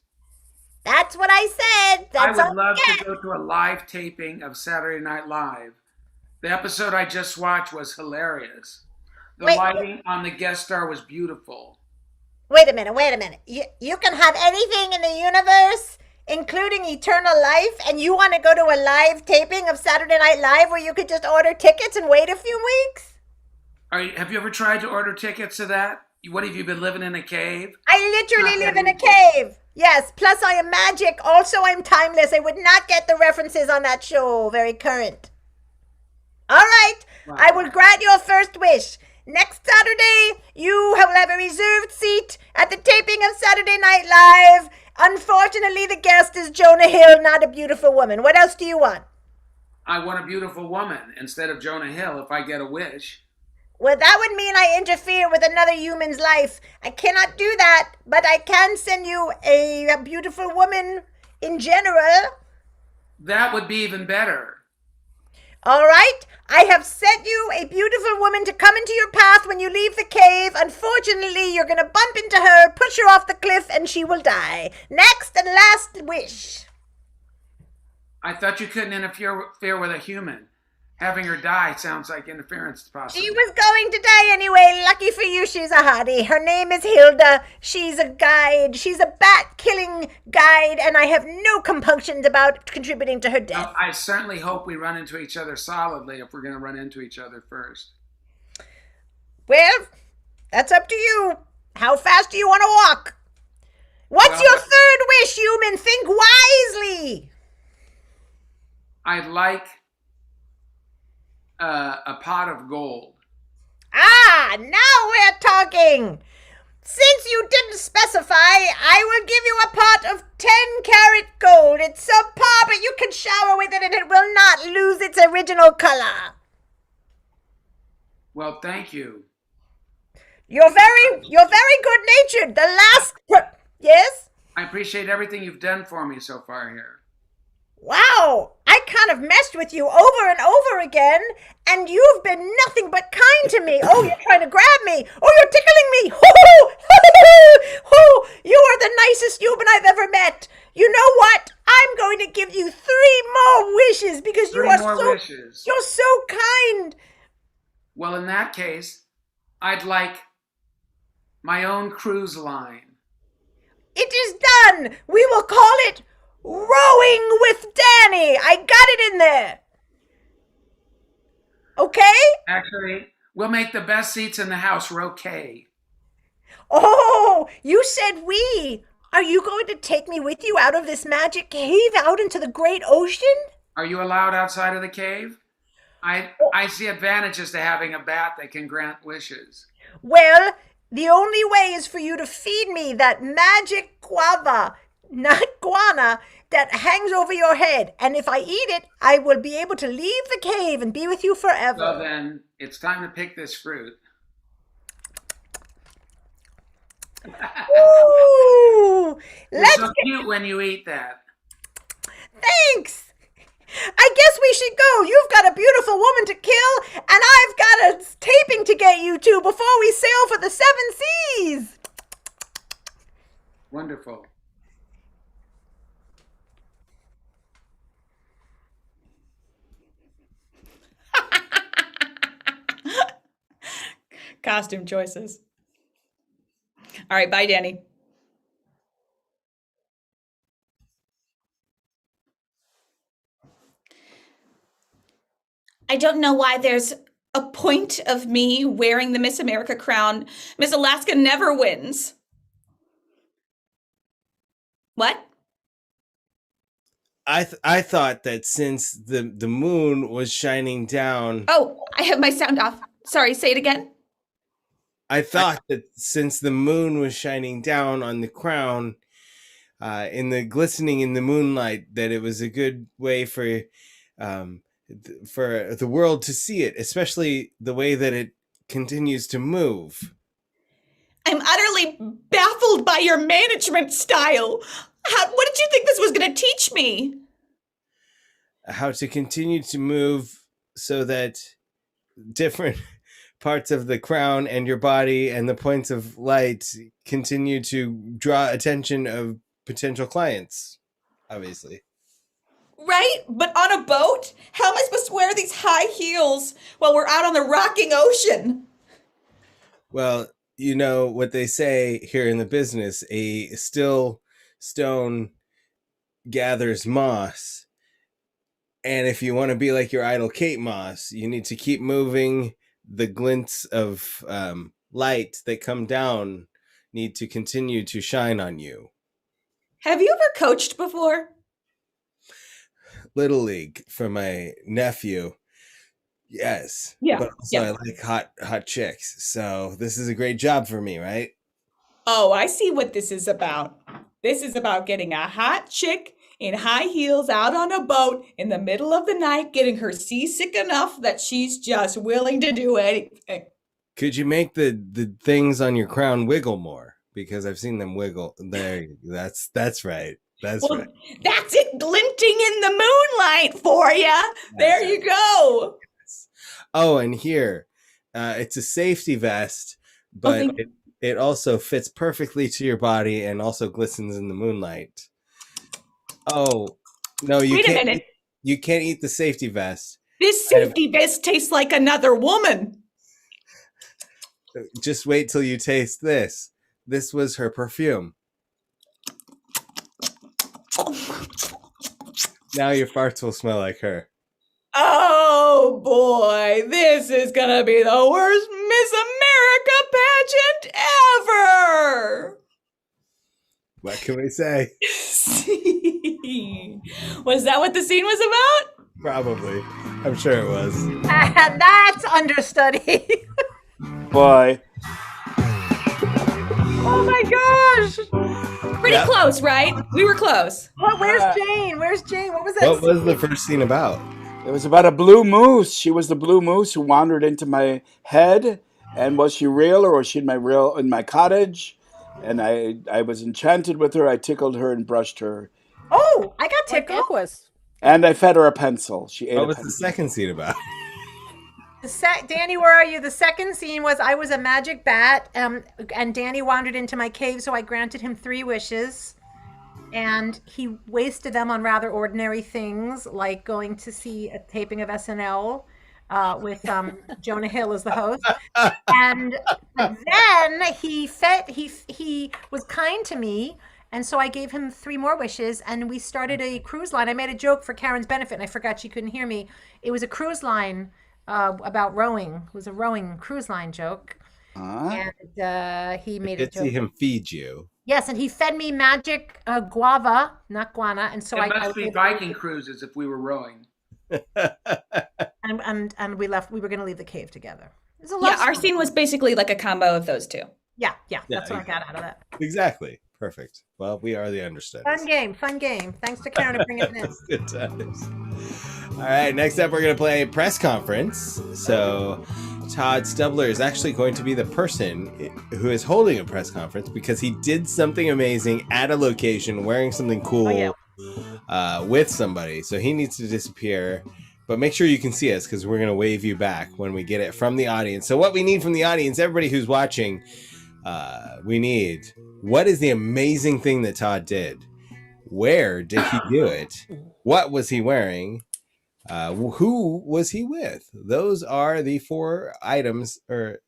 That's what I said. That's I all would love you to get. go to a live taping of Saturday Night Live. The episode I just watched was hilarious. The Wait. lighting on the guest star was beautiful. Wait a minute. You can have anything in the universe, including eternal life, and you want to go to a live taping of Saturday Night Live where you could just order tickets and wait a few weeks? Have you ever tried to order tickets to that? What have you been living in a cave? I literally live in a cave. Yes, plus I am magic. Also, I'm timeless. I would not get the references on that show. Very current. All right. Wow. I will grant your first wish. Next Saturday, you will have a reserved seat at the taping of Saturday Night Live. Unfortunately, the guest is Jonah Hill, not a beautiful woman. What else do you want? I want a beautiful woman instead of Jonah Hill if I get a wish. Well, that would mean I interfere with another human's life. I cannot do that, but I can send you a beautiful woman in general. That would be even better. All right. I have sent you a beautiful woman to come into your path when you leave the cave. Unfortunately, you're going to bump into her, push her off the cliff, and she will die. Next and last wish. I thought you couldn't interfere with a human. Having her die sounds like interference possible. She was going to die anyway. Lucky for you, she's a hottie. Her name is Hilda. She's a guide. She's a bat-killing guide, and I have no compunctions about contributing to her death. Well, I certainly hope we run into each other solidly if we're going to run into each other first. Well, that's up to you. How fast do you want to walk? What's your third wish, human? Think wisely. I'd like a pot of gold. Ah, now we're talking. Since you didn't specify, I will give you a pot of 10-karat gold. It's subpar, but you can shower with it and it will not lose its original color. Well, thank you. You're very good-natured. Yes? I appreciate everything you've done for me so far here. Wow, I kind of messed with you over and over again, and you've been nothing but kind to me. Oh, you're trying to grab me. Oh, you're tickling me. You are the nicest human I've ever met. You know what? I'm going to give you 3 more wishes because you're so kind. Well, in that case, I'd like my own cruise line. It is done. We will call it Rowing with Danny. I got it in there. Okay? Actually, we'll make the best seats in the house row K. Oh, you said we. Are you going to take me with you out of this magic cave, out into the great ocean? Are you allowed outside of the cave? I see advantages to having a bat that can grant wishes. Well, the only way is for you to feed me that magic guava, not guana, that hangs over your head. And if I eat it, I will be able to leave the cave and be with you forever. So then, it's time to pick this fruit. Ooh, You're so cute when you eat that. Thanks. I guess we should go. You've got a beautiful woman to kill, and I've got a taping to get you to before we sail for the 7 seas. Wonderful. Costume choices. All right, bye, Danny. I don't know why there's a point of me wearing the Miss America crown. Miss Alaska never wins. What? I thought that since the moon was shining down. Oh, I have my sound off. Sorry, say it again. I thought that since the moon was shining down on the crown, in the glistening in the moonlight, that it was a good way for the world to see it, especially the way that it continues to move. I'm utterly baffled by your management style. What did you think this was going to teach me? How to continue to move so that different parts of the crown and your body and the points of light continue to draw attention of potential clients, obviously. Right? But on a boat? How am I supposed to wear these high heels while we're out on the rocking ocean? Well, you know what they say here in the business, a still stone gathers moss. And if you want to be like your idol Kate Moss, you need to keep moving. The glints of light that come down need to continue to shine on you. Have you ever coached before? Little League for my nephew. Yes. Yeah. But also I like hot chicks. So this is a great job for me, right? Oh, I see what this is about. This is about getting a hot chick in high heels out on a boat in the middle of the night, getting her seasick enough that she's just willing to do anything. Could you make the things on your crown wiggle more? Because I've seen them wiggle. There, that's right. That's right. That's it, glinting in the moonlight for you. There you go. Oh, and here, it's a safety vest, but it also fits perfectly to your body and also glistens in the moonlight. Oh, no, you can't. Wait a minute. You can't eat the safety vest. This safety vest tastes like another woman. Just wait till you taste this. This was her perfume. Now your farts will smell like her. Oh boy, this is gonna be the worst Miss America pageant ever! What can we say? Was that what the scene was about? Probably. I'm sure it was. That's understudy. Bye. Oh my gosh! Pretty close, right? We were close. Where's Jane? Where's Jane? What was that? What was the first scene about? It was about a blue moose. She was the blue moose who wandered into my head. And was she real, or was she in my cottage? And I was enchanted with her. I tickled her and brushed her. Oh, I got tickled. Equus. And I fed her a pencil. She ate What a was pencil. the second scene about? Danny, where are you? The second scene was I was a magic bat, and Danny wandered into my cave, so I granted him 3 wishes. And he wasted them on rather ordinary things, like going to see a taping of SNL with Jonah Hill as the host. And then he was kind to me, and so I gave him 3 more wishes, and we started a cruise line. I made a joke for Karen's benefit, and I forgot she couldn't hear me. It was a cruise line about rowing. It was a rowing cruise line joke. And he made a Did joke. see him feed you. Yes, and he fed me magic guava, not guana, and so It I must be Viking cruises if we were rowing. and we left. We were going to leave the cave together. It was a Yeah, love our story. scene was basically like a combo of those two. Yeah, that's what I got out of that. Exactly. Perfect. Well, we are the understudies. Fun game. Thanks to Karen for bringing it in. Good times. All right, next up we're going to play press conference. So Todd Stubler is actually going to be the person who is holding a press conference because he did something amazing at a location wearing something cool with somebody. So he needs to disappear. But make sure you can see us because we're going to wave you back when we get it from the audience. So what we need from the audience, everybody who's watching, we need, what is the amazing thing that Todd did? Where did he do it? What was he wearing? Who was he with? Those are the 4 items or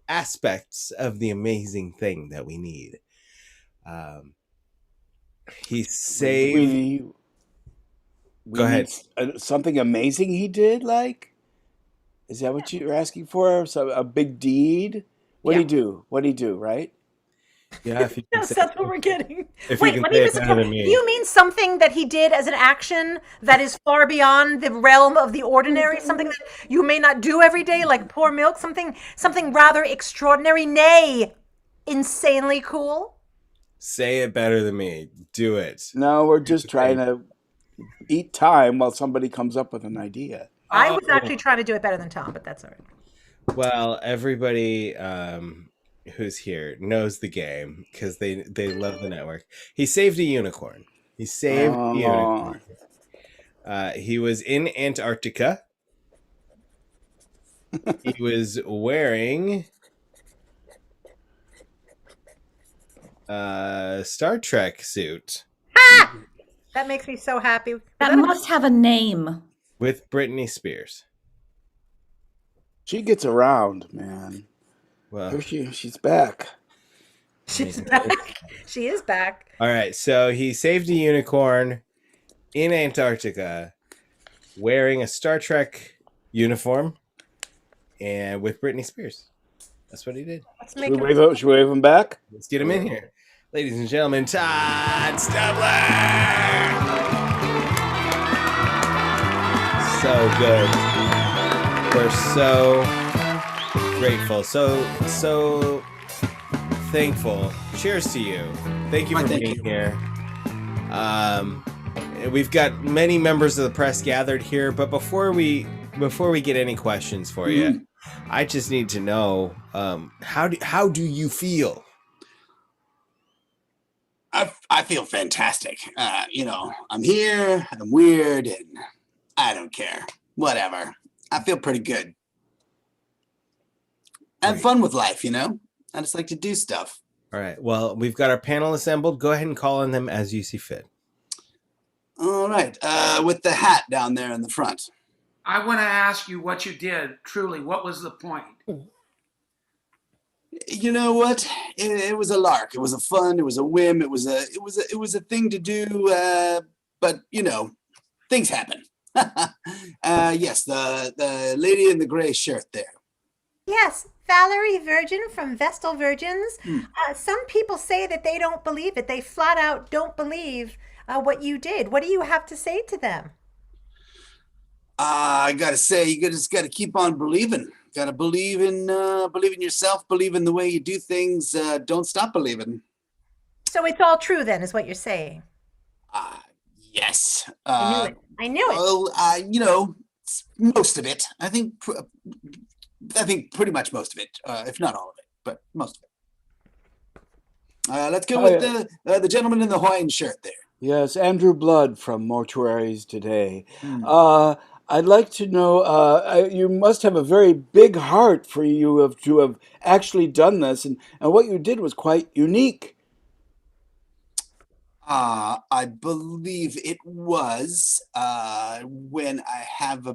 aspects of the amazing thing that we need. He saved... Go ahead. Something amazing he did, like? Is that what you're asking for? So a big deed? What'd he do, right? Yeah, if you can say That's what we're getting. If Wait, you can let say me it just. better than me. Do you mean something that he did as an action that is far beyond the realm of the ordinary? Something that you may not do every day, like pour milk? Something rather extraordinary, nay, insanely cool? Say it better than me. Do it. No, we're just trying to eat time while somebody comes up with an idea. I was actually trying to do it better than Tom, but that's all right. Well, everybody who's here knows the game because they love the network. He saved a unicorn. He saved a unicorn. He was in Antarctica. He was wearing a Star Trek suit. That makes me so happy. That must have a name. With Britney Spears. She gets around, man. Well, Here she's back. She's back. She is back. all right, so he saved a unicorn in Antarctica wearing a Star Trek uniform and with Britney Spears. That's what he did. Let's Should make we wave him back? Let's get him in here. Ladies and gentlemen, Todd Stubler! So good. We're so grateful, so thankful. Cheers to you. Thank you for being here. We've got many members of the press gathered here, but before we get any questions for you, I just need to know how do you feel? I feel fantastic. I'm here, I'm weird, and I don't care. Whatever. I feel pretty good. I have fun with life, I just like to do stuff. All right. Well, we've got our panel assembled. Go ahead and call on them as you see fit. All right. With the hat down there in the front. I want to ask you what you did. Truly, what was the point? You know what? It was a lark. It was a fun. It was a whim. It was a thing to do. But things happen. Yes, the lady in the gray shirt there. Yes, Valerie Virgin from Vestal Virgins. Some people say that they don't believe it. They flat out don't believe what you did. What do you have to say to them? I gotta say, you just gotta keep on believing. Gotta believe in yourself, believe in the way you do things. Don't stop believing. So it's all true then, is what you're saying. Uh, yes. I knew it. I knew it. Well, most of it. I think pretty much most of it, if not all of it, but most of it. Let's go with the gentleman in the Hawaiian shirt there. Yes, Andrew Blood from Mortuaries Today. I'd like to know, you must have a very big heart for you to have actually done this, and what you did was quite unique. I believe it was when I have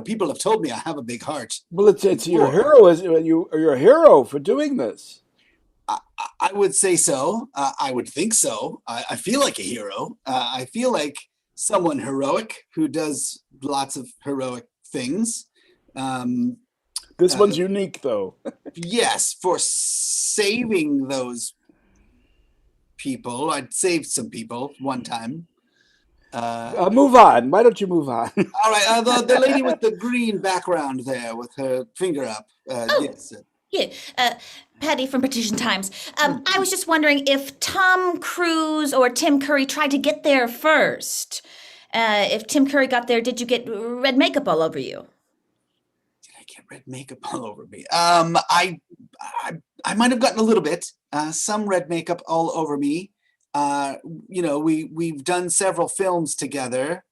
people have told me I have a big heart. Well, it's your hero. You're a hero for doing this. I would say so. I would think so. I feel like a hero. I feel like someone heroic who does lots of heroic things. This one's unique, though. Yes, for saving those people. I'd saved some people one time. Move on. Why don't you move on? All right, the lady with the green background there with her finger up. Yes. Yeah, Patty from Petition Times. I was just wondering if Tom Cruise or Tim Curry tried to get there first. If Tim Curry got there, did you get red makeup all over you? Did I get red makeup all over me? I might have gotten a little bit. Some red makeup all over me. We've done several films together.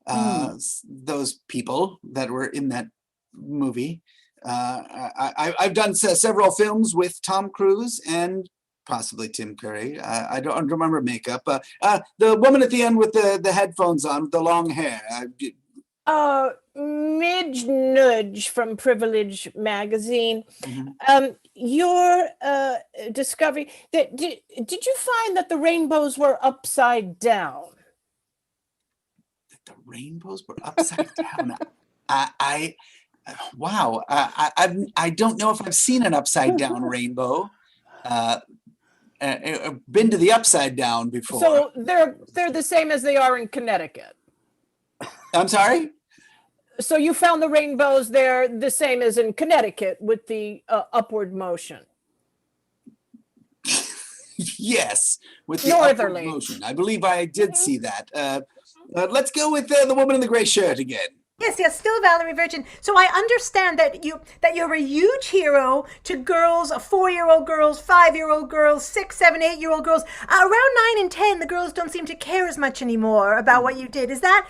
Those people that were in that movie. I've done several films with Tom Cruise and possibly Tim Curry. I don't remember makeup. The woman at the end with the headphones on, with the long hair. Midge Nudge from Privilege Magazine. Your discovery that did you find that the rainbows were upside down? That the rainbows were upside down. Wow. I don't know if I've seen an upside down rainbow. Been to the upside down before. So they're the same as they are in Connecticut. I'm sorry? So you found the rainbows there the same as in Connecticut with the upward motion. Yes, with the northerly upward motion. I believe I did see that. Let's go with the woman in the gray shirt again. Yes, still Valerie Virgin. So I understand that you're a huge hero to girls, 4-year-old girls, 5-year-old girls, 6, 7, 8-year-old girls. Around 9 and 10, the girls don't seem to care as much anymore about what you did. Is that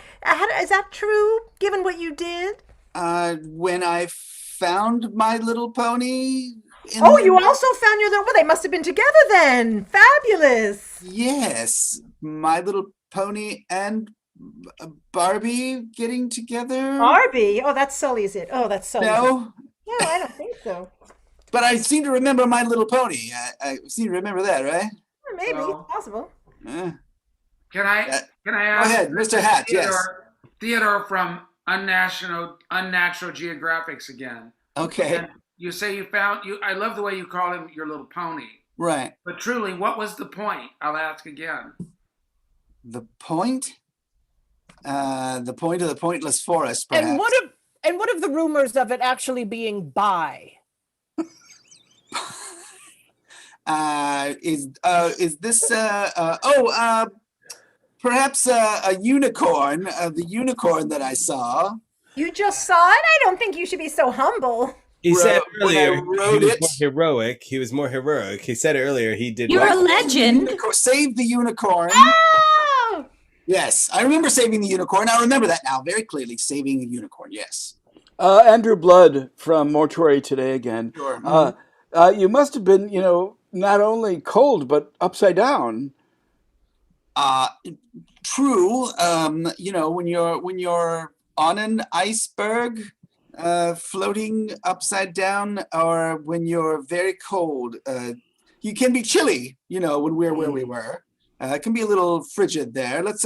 true, given what you did? When I found My Little Pony. You also found your little. Well, they must have been together then. Fabulous. Yes, My Little Pony and Barbie getting together. Barbie? Oh, that's Sully, is it? Oh, that's Sully. No. No, I don't think so. But I seem to remember My Little Pony. I seem to remember that, right? Maybe. It's possible. Can I ask? Go ahead, Mr. Hatch. Theodore from Unnatural Geographics again. Okay. And you say you found you. I love the way you call him your little pony. Right. But truly, what was the point? I'll ask again. The point? The point of the pointless forest, perhaps. And what of the rumors of it actually being bi? Is this perhaps a unicorn? The unicorn that I saw. You just saw it? I don't think you should be so humble. He said earlier he wrote was it. more heroic. He was more heroic. He said earlier he did. You're a legend. Save the unicorn. Oh! Yes, I remember saving the unicorn. I remember that now very clearly. Saving the unicorn. Yes. Andrew Blood from Mortuary Today again. Sure. You must have been, not only cold but upside down. True. When you're on an iceberg, floating upside down, or when you're very cold, you can be chilly. When we're where we were. It can be a little frigid there. Let's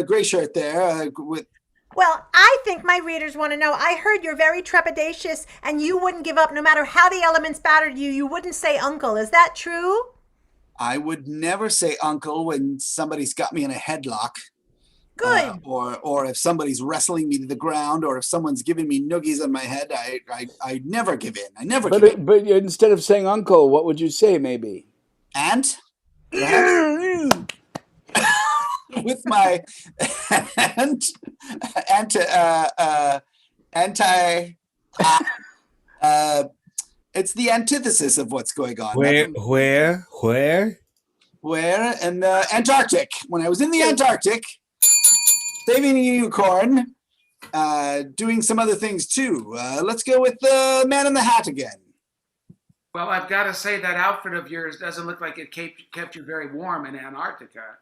gray shirt there with. Well, I think my readers want to know. I heard you're very trepidatious and you wouldn't give up no matter how the elements battered you. You wouldn't say uncle. Is that true? I would never say uncle when somebody's got me in a headlock. Good. Or if somebody's wrestling me to the ground, or if someone's giving me noogies on my head, I never give in. I never give in. But instead of saying uncle, what would you say maybe? Aunt, perhaps? With my anti it's the antithesis of what's going on. Where? Where? In the Antarctic. When I was in the Antarctic, saving a unicorn, doing some other things too. Let's go with the Man in the Hat again. Well, I've got to say that outfit of yours doesn't look like it kept you very warm in Antarctica.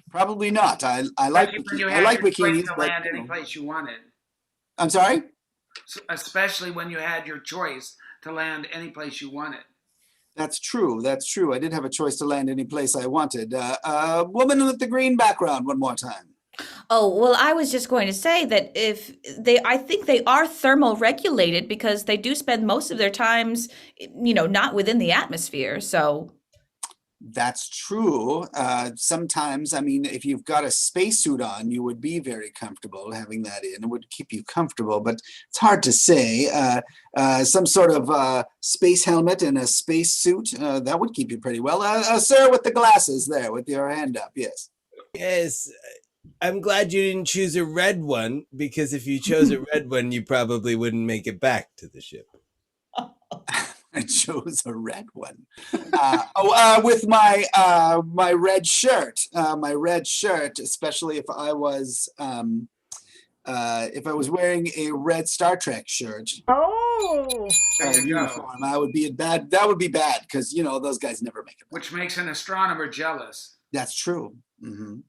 Probably not. I like bikinis, to but land any place you wanted. I'm sorry? Especially when you had your choice to land any place you wanted. That's true. I did have a choice to land any place I wanted. Woman with the green background, one more time. Oh, well, I was just going to say that I think they are thermoregulated because they do spend most of their times, not within the atmosphere. So that's true. Sometimes, if you've got a spacesuit on, you would be very comfortable having that in. It would keep you comfortable, but it's hard to say. Some sort of space helmet and a spacesuit, that would keep you pretty well. Sir, with the glasses there, with your hand up, yes. Yes. I'm glad you didn't choose a red one, because if you chose a red one, you probably wouldn't make it back to the ship. I chose a red one. With my my red shirt, especially if I was wearing a red Star Trek shirt. Oh, Uniform, that would be bad because those guys never make it back. Which makes an astronomer jealous. That's true. Mm-hmm.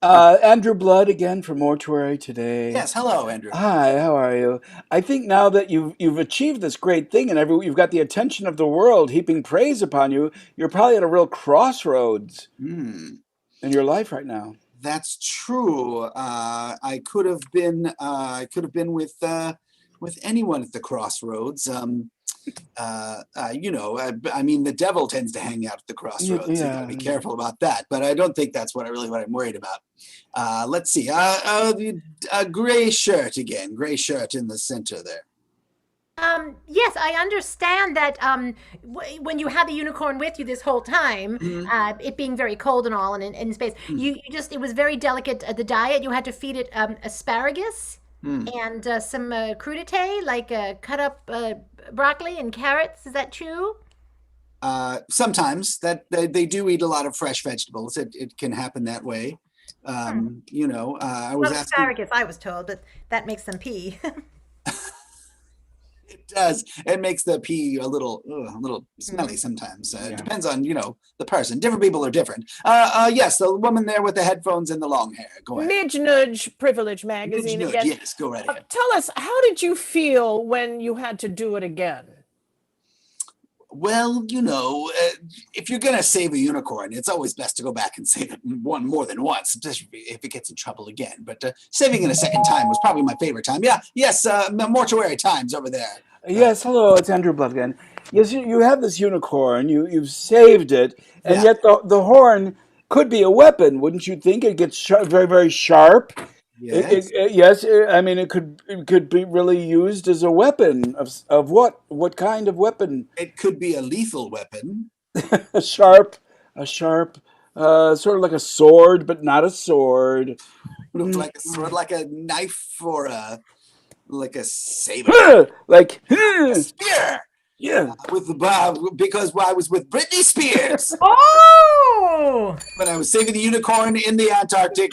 Andrew Blood again from Mortuary today. Yes, hello, Andrew. Hi, how are you? I think now that you've achieved this great thing and you've got the attention of the world heaping praise upon you, you're probably at a real crossroads in your life right now. That's true. I could have been with anyone at the crossroads. The devil tends to hang out at the crossroads. You gotta be careful about that. But I don't think that's what I'm worried about. Let's see. A gray shirt again. Gray shirt in the center there. Yes, I understand that when you had the unicorn with you this whole time, it being very cold and all, and in space, it was very delicate. The diet, you had to feed it asparagus and some crudité, like cut up broccoli and carrots. Is that true? Sometimes that they do eat a lot of fresh vegetables. It can happen that way. I was asking. Asparagus, I was told, but that makes them pee. It does. It makes the pee a little smelly sometimes. It depends on the person. Different people are different. Yes, the woman there with the headphones and the long hair. Go ahead. Midge Nudge Privilege Magazine Midge Nudge, again. yes, go right ahead. Tell us, how did you feel when you had to do it again? Well, if you're gonna save a unicorn, it's always best to go back and save it more than once, especially if it gets in trouble again. But saving it a second time was probably my favorite time. Yeah, yes, Mortuary Times over there. Yes, hello, it's Andrew Blood again. Yes, you have this unicorn, you've saved it, and yet the horn could be a weapon, wouldn't you think? It gets very, very sharp. Yes. It could be really used as a weapon of what? What kind of weapon? It could be a lethal weapon. a sharp, sort of like a sword, but not a sword. Looked like a sword, like a knife or like a saber. Like a spear. Yeah. Because I was with Britney Spears. Oh! When I was saving the unicorn in the Antarctic.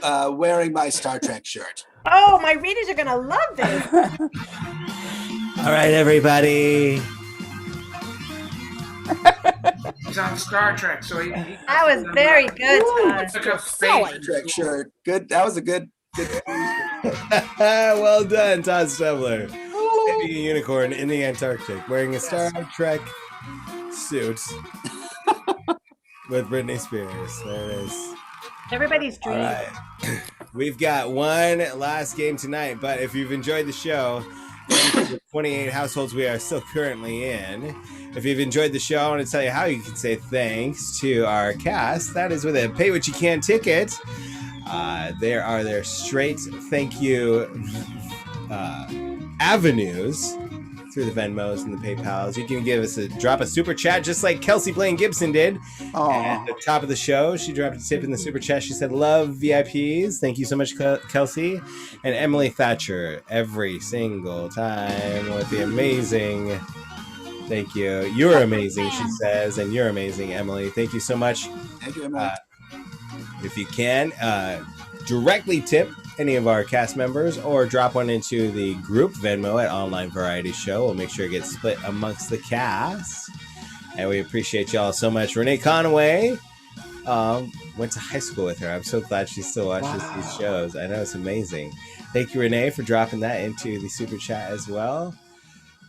Wearing my Star Trek shirt. Oh, my readers are gonna love this. All right, everybody. He's on Star Trek, so that was very good, Todd. Took a Star Trek shirt. Good. That was a good. Well done, Todd Stubler. Saving a unicorn in the Antarctic, wearing a Star Trek suit with Britney Spears. There it is. Everybody's dream. All right. We've got one last game tonight, but if you've enjoyed the show, the 28 households we are still currently in. If you've enjoyed the show, I want to tell you how you can say thanks to our cast. That is with a pay what you can ticket. There are their straight thank you avenues through the Venmos and the PayPals. You can drop a super chat just like Kelsey Blaine Gibson did. At the top of the show, she dropped a tip in the super chat. She said, "Love VIPs." Thank you so much, Kelsey. And Emily Thatcher, every single time with the amazing. Thank you. You're amazing, she says, and you're amazing, Emily. Thank you so much. Thank you, Emily. If you can, directly tip any of our cast members or drop one into the group Venmo at Online Variety Show. We'll make sure it gets split amongst the cast. And we appreciate y'all so much. Renee Conaway went to high school with her. I'm so glad she still watches these shows. I know, it's amazing. Thank you, Renee, for dropping that into the super chat as well.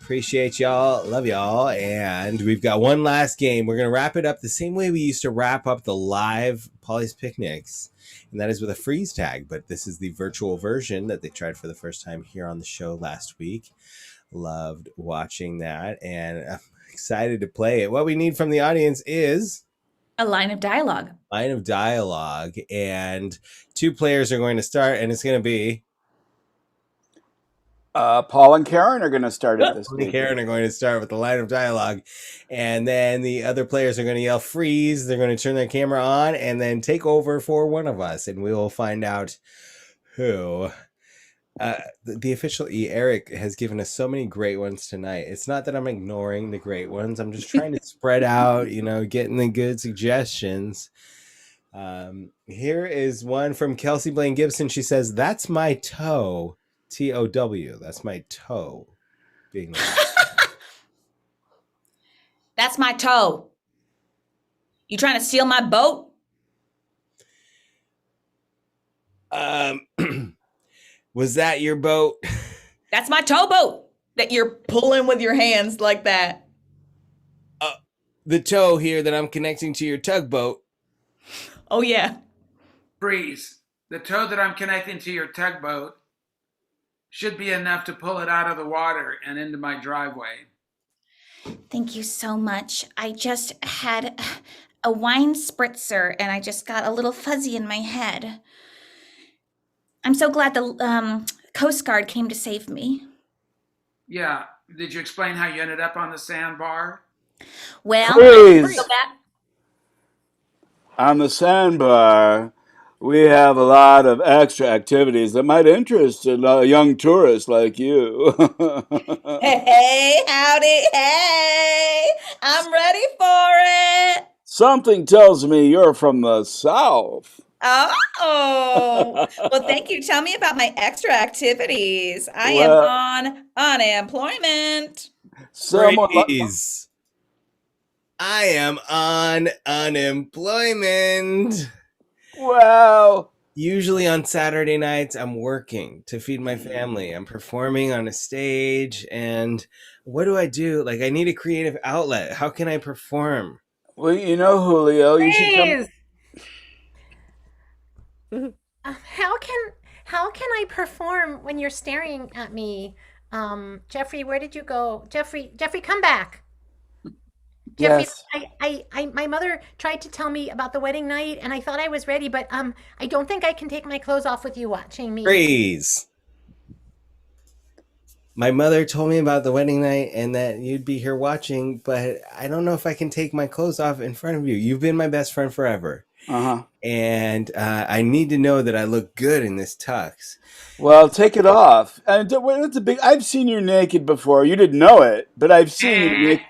Appreciate y'all. Love y'all. And we've got one last game. We're going to wrap it up the same way we used to wrap up the live Polly's Picnics. And that is with a freeze tag. But this is the virtual version that they tried for the first time here on the show last week. Loved watching that. And I'm excited to play it. What we need from the audience is a line of dialogue. And 2 players are going to start. And it's going to be Paul and Karen are going to start at this. Paul and Karen are going to start with the line of dialogue, and then the other players are going to yell freeze. They're going to turn their camera on and then take over for one of us, and we will find out who. The official Eric has given us so many great ones tonight. It's not that I'm ignoring the great ones. I'm just trying to spread out, getting the good suggestions. Here is one from Kelsey Blaine Gibson. She says, "That's my toe." TOW. That's my toe. Being That's my toe. You trying to steal my boat? Was that your boat? That's my towboat that you're pulling with your hands like that. The toe here that I'm connecting to your tugboat. Oh, yeah. Freeze. The toe that I'm connecting to your tugboat should be enough to pull it out of the water and into my driveway. Thank you so much. I just had a wine spritzer and I just got a little fuzzy in my head. I'm so glad the Coast Guard came to save me. Yeah. Did you explain how you ended up on the sandbar? Well, Please. On the sandbar, we have a lot of extra activities that might interest a young tourist like you. Hey, howdy, hey! I'm ready for it! Something tells me you're from the South. Oh, well, thank you. Tell me about my extra activities. I am on unemployment. Freeze. I am on unemployment. Wow. Usually on Saturday nights, I'm working to feed my family. I'm performing on a stage. And what do? I need a creative outlet. How can I perform? Well, Julio, you should come. How can I perform when you're staring at me? Jeffrey, where did you go? Jeffrey, come back. Jeffrey, Yes. my mother tried to tell me about the wedding night, and I thought I was ready, but I don't think I can take my clothes off with you watching me. Freeze. My mother told me about the wedding night and that you'd be here watching, but I don't know if I can take my clothes off in front of you. You've been my best friend forever. And I need to know that I look good in this tux. Well, take it off. And I've seen you naked before. You didn't know it, but I've seen you naked.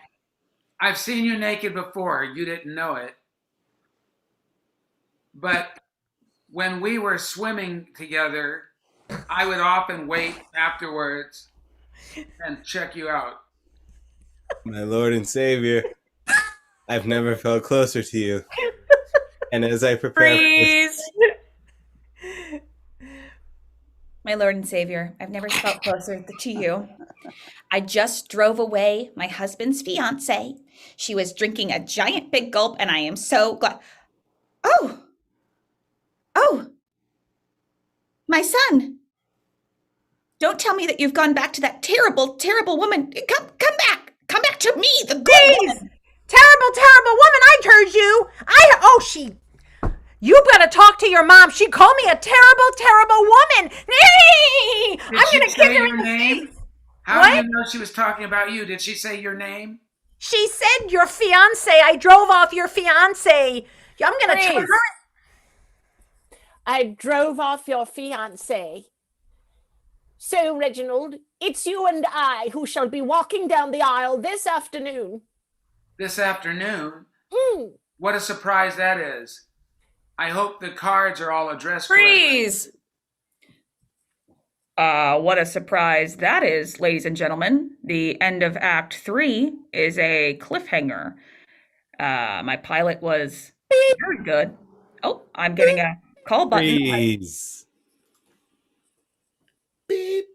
I've seen you naked before. You didn't know it. But when we were swimming together, I would often wait afterwards and check you out. My Lord and Savior, I've never felt closer to you. And as I prepare Freeze! My Lord and Savior, I've never felt closer to you. I just drove away my husband's fiance. She was drinking a giant big gulp, and I am so glad. Oh, my son. Don't tell me that you've gone back to that terrible, terrible woman. Come back. Come back to me, the good woman. Terrible woman, I heard you. You better talk to your mom. She called me a terrible, terrible woman. Did I'm she gonna say kick her your in the name? face. How What? do you know she was talking about you? Did she say your name? She said your fiance. I drove off your fiance. I'm gonna turn Freeze. her. I drove off your fiancé. So, Reginald, it's you and I who shall be walking down the aisle this afternoon. This afternoon? Mm. What a surprise that is. I hope the cards are all addressed correctly. Freeze! What a surprise that is, ladies and gentlemen. The end of Act 3 is a cliffhanger. My pilot was very good. Oh, I'm getting a call button. Freeze. Beep.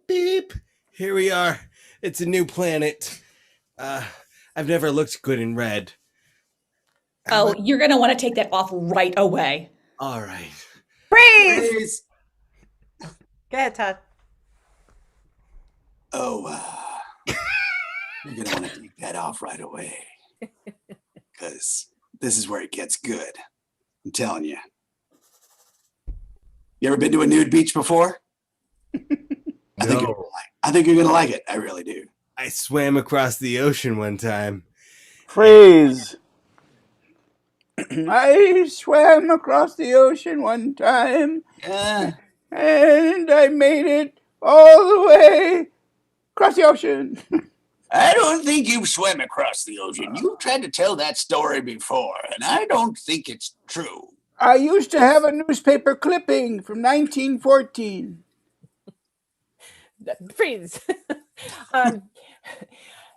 Beep. Here we are. It's a new planet. I've never looked good in red. Oh, you're going to want to take that off right away. All right. Freeze. Please. Go ahead, Todd. Oh, you're gonna want to take that off right away, because this is where it gets good. I'm telling you. You ever been to a nude beach before? I think you're gonna like it. I really do. I swam across the ocean one time. Freeze. I swam across the ocean one time, Yeah. and I made it all the way across the ocean. I don't think you've swam across the ocean. You tried to tell that story before, and I don't think it's true. I used to have a newspaper clipping from 1914. Freeze.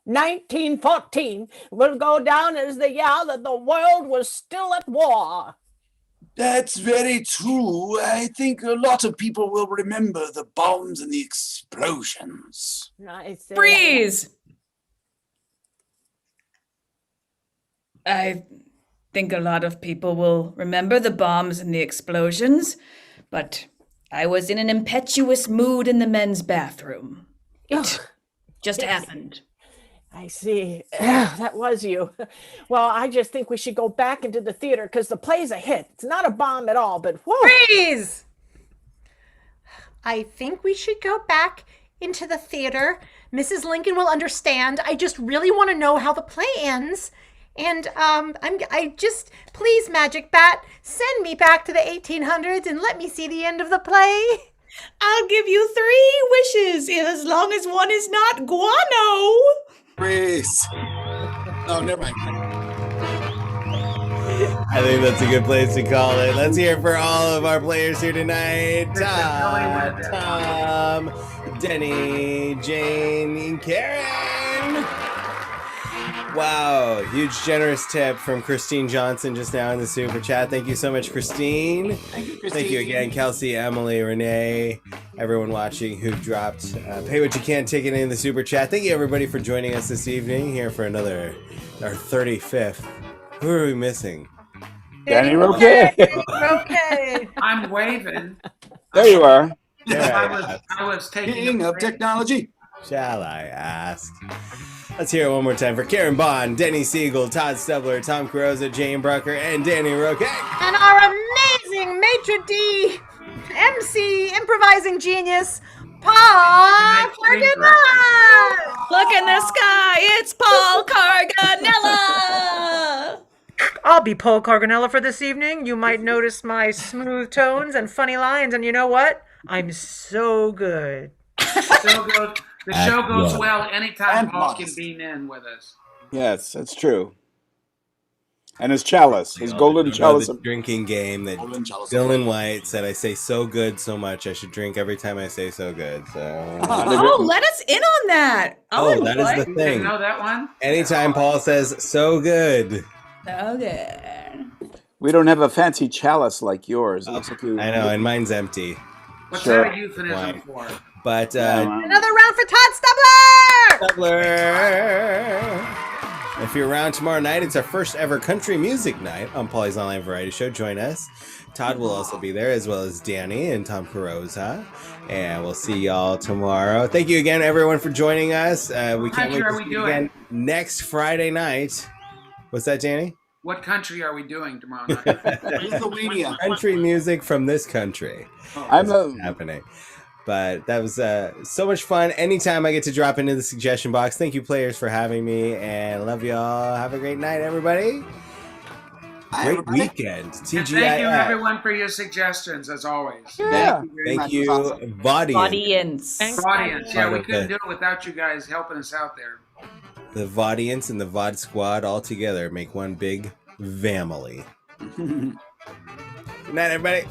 1914 will go down as the year that the world was still at war. That's very true. I think a lot of people will remember the bombs and the explosions. Nice. Freeze! I think a lot of people will remember the bombs and the explosions, but I was in an impetuous mood in the men's bathroom. It just happened. I see. That was you. Well, I just think we should go back into the theater because the play's a hit. It's not a bomb at all, but whoa. Freeze. I think we should go back into the theater. Mrs. Lincoln will understand. I just really want to know how the play ends. And please, Magic Bat, send me back to the 1800s and let me see the end of the play. I'll give you 3 wishes as long as one is not guano. Freeze. Oh, never mind. I think that's a good place to call it. Let's hear it for all of our players here tonight. Todd, Tom, Denny, Jane, and Karen. Wow, huge generous tip from Christine Johnson just now in the super chat. Thank you so much, Christine. Thank you again, Kelsey, Emily, Renee, everyone watching who dropped pay what you can ticket in the super chat. Thank you everybody for joining us this evening here for our 35th. Who are we missing? Danny Roquet. Okay. I'm waving. There you are. I was taking King of technology. Shall I ask? Let's hear it one more time for Karen Bond, Denny Siegel, Todd Stubler, Tom Carosa, Jane Brucker, and Danny Roquet. And our amazing maitre d' MC improvising genius, Paul Carganella. Look in the sky, it's Paul Carganella. I'll be Paul Carganella for this evening. You might notice my smooth tones and funny lines, and you know what? I'm so good. The show goes well anytime And Paul can modest. beam in with us. Yes, that's true. And his chalice, his golden chalice. The drinking game that Golden chalice. Dylan White said I say so good so much I should drink every time I say so good. So Oh, let us in on that. that is the You thing. know that one? Anytime Paul says so good. Okay. We don't have a fancy chalice like yours. It looks like you. I know, and mine's empty. What's Sure. that a euphemism Wine. for? But Another round for Todd Stubler. Stubler, if you're around tomorrow night, it's our first ever country music night on Paulie's Online Variety Show. Join us. Todd will also be there, as well as Danny and Tom Carosa. And we'll see y'all tomorrow. Thank you again, everyone, for joining us. We can't wait to see you again next Friday night. What's that, Danny? What country are we doing tomorrow night? Lithuania. Country music from this country. I'm That's happening. But that was so much fun. Anytime I get to drop into the suggestion box. Thank you, players, for having me, and love y'all. Have a great night, everybody. Great weekend. And thank you, TGIF. everyone, for your suggestions, as always. Yeah. Thank you, Vaudian. Audience. Audience, yeah, we Part of couldn't it. do it without you guys helping us out there. The Vaudians and the Vod Squad all together make one big family. Good night, everybody.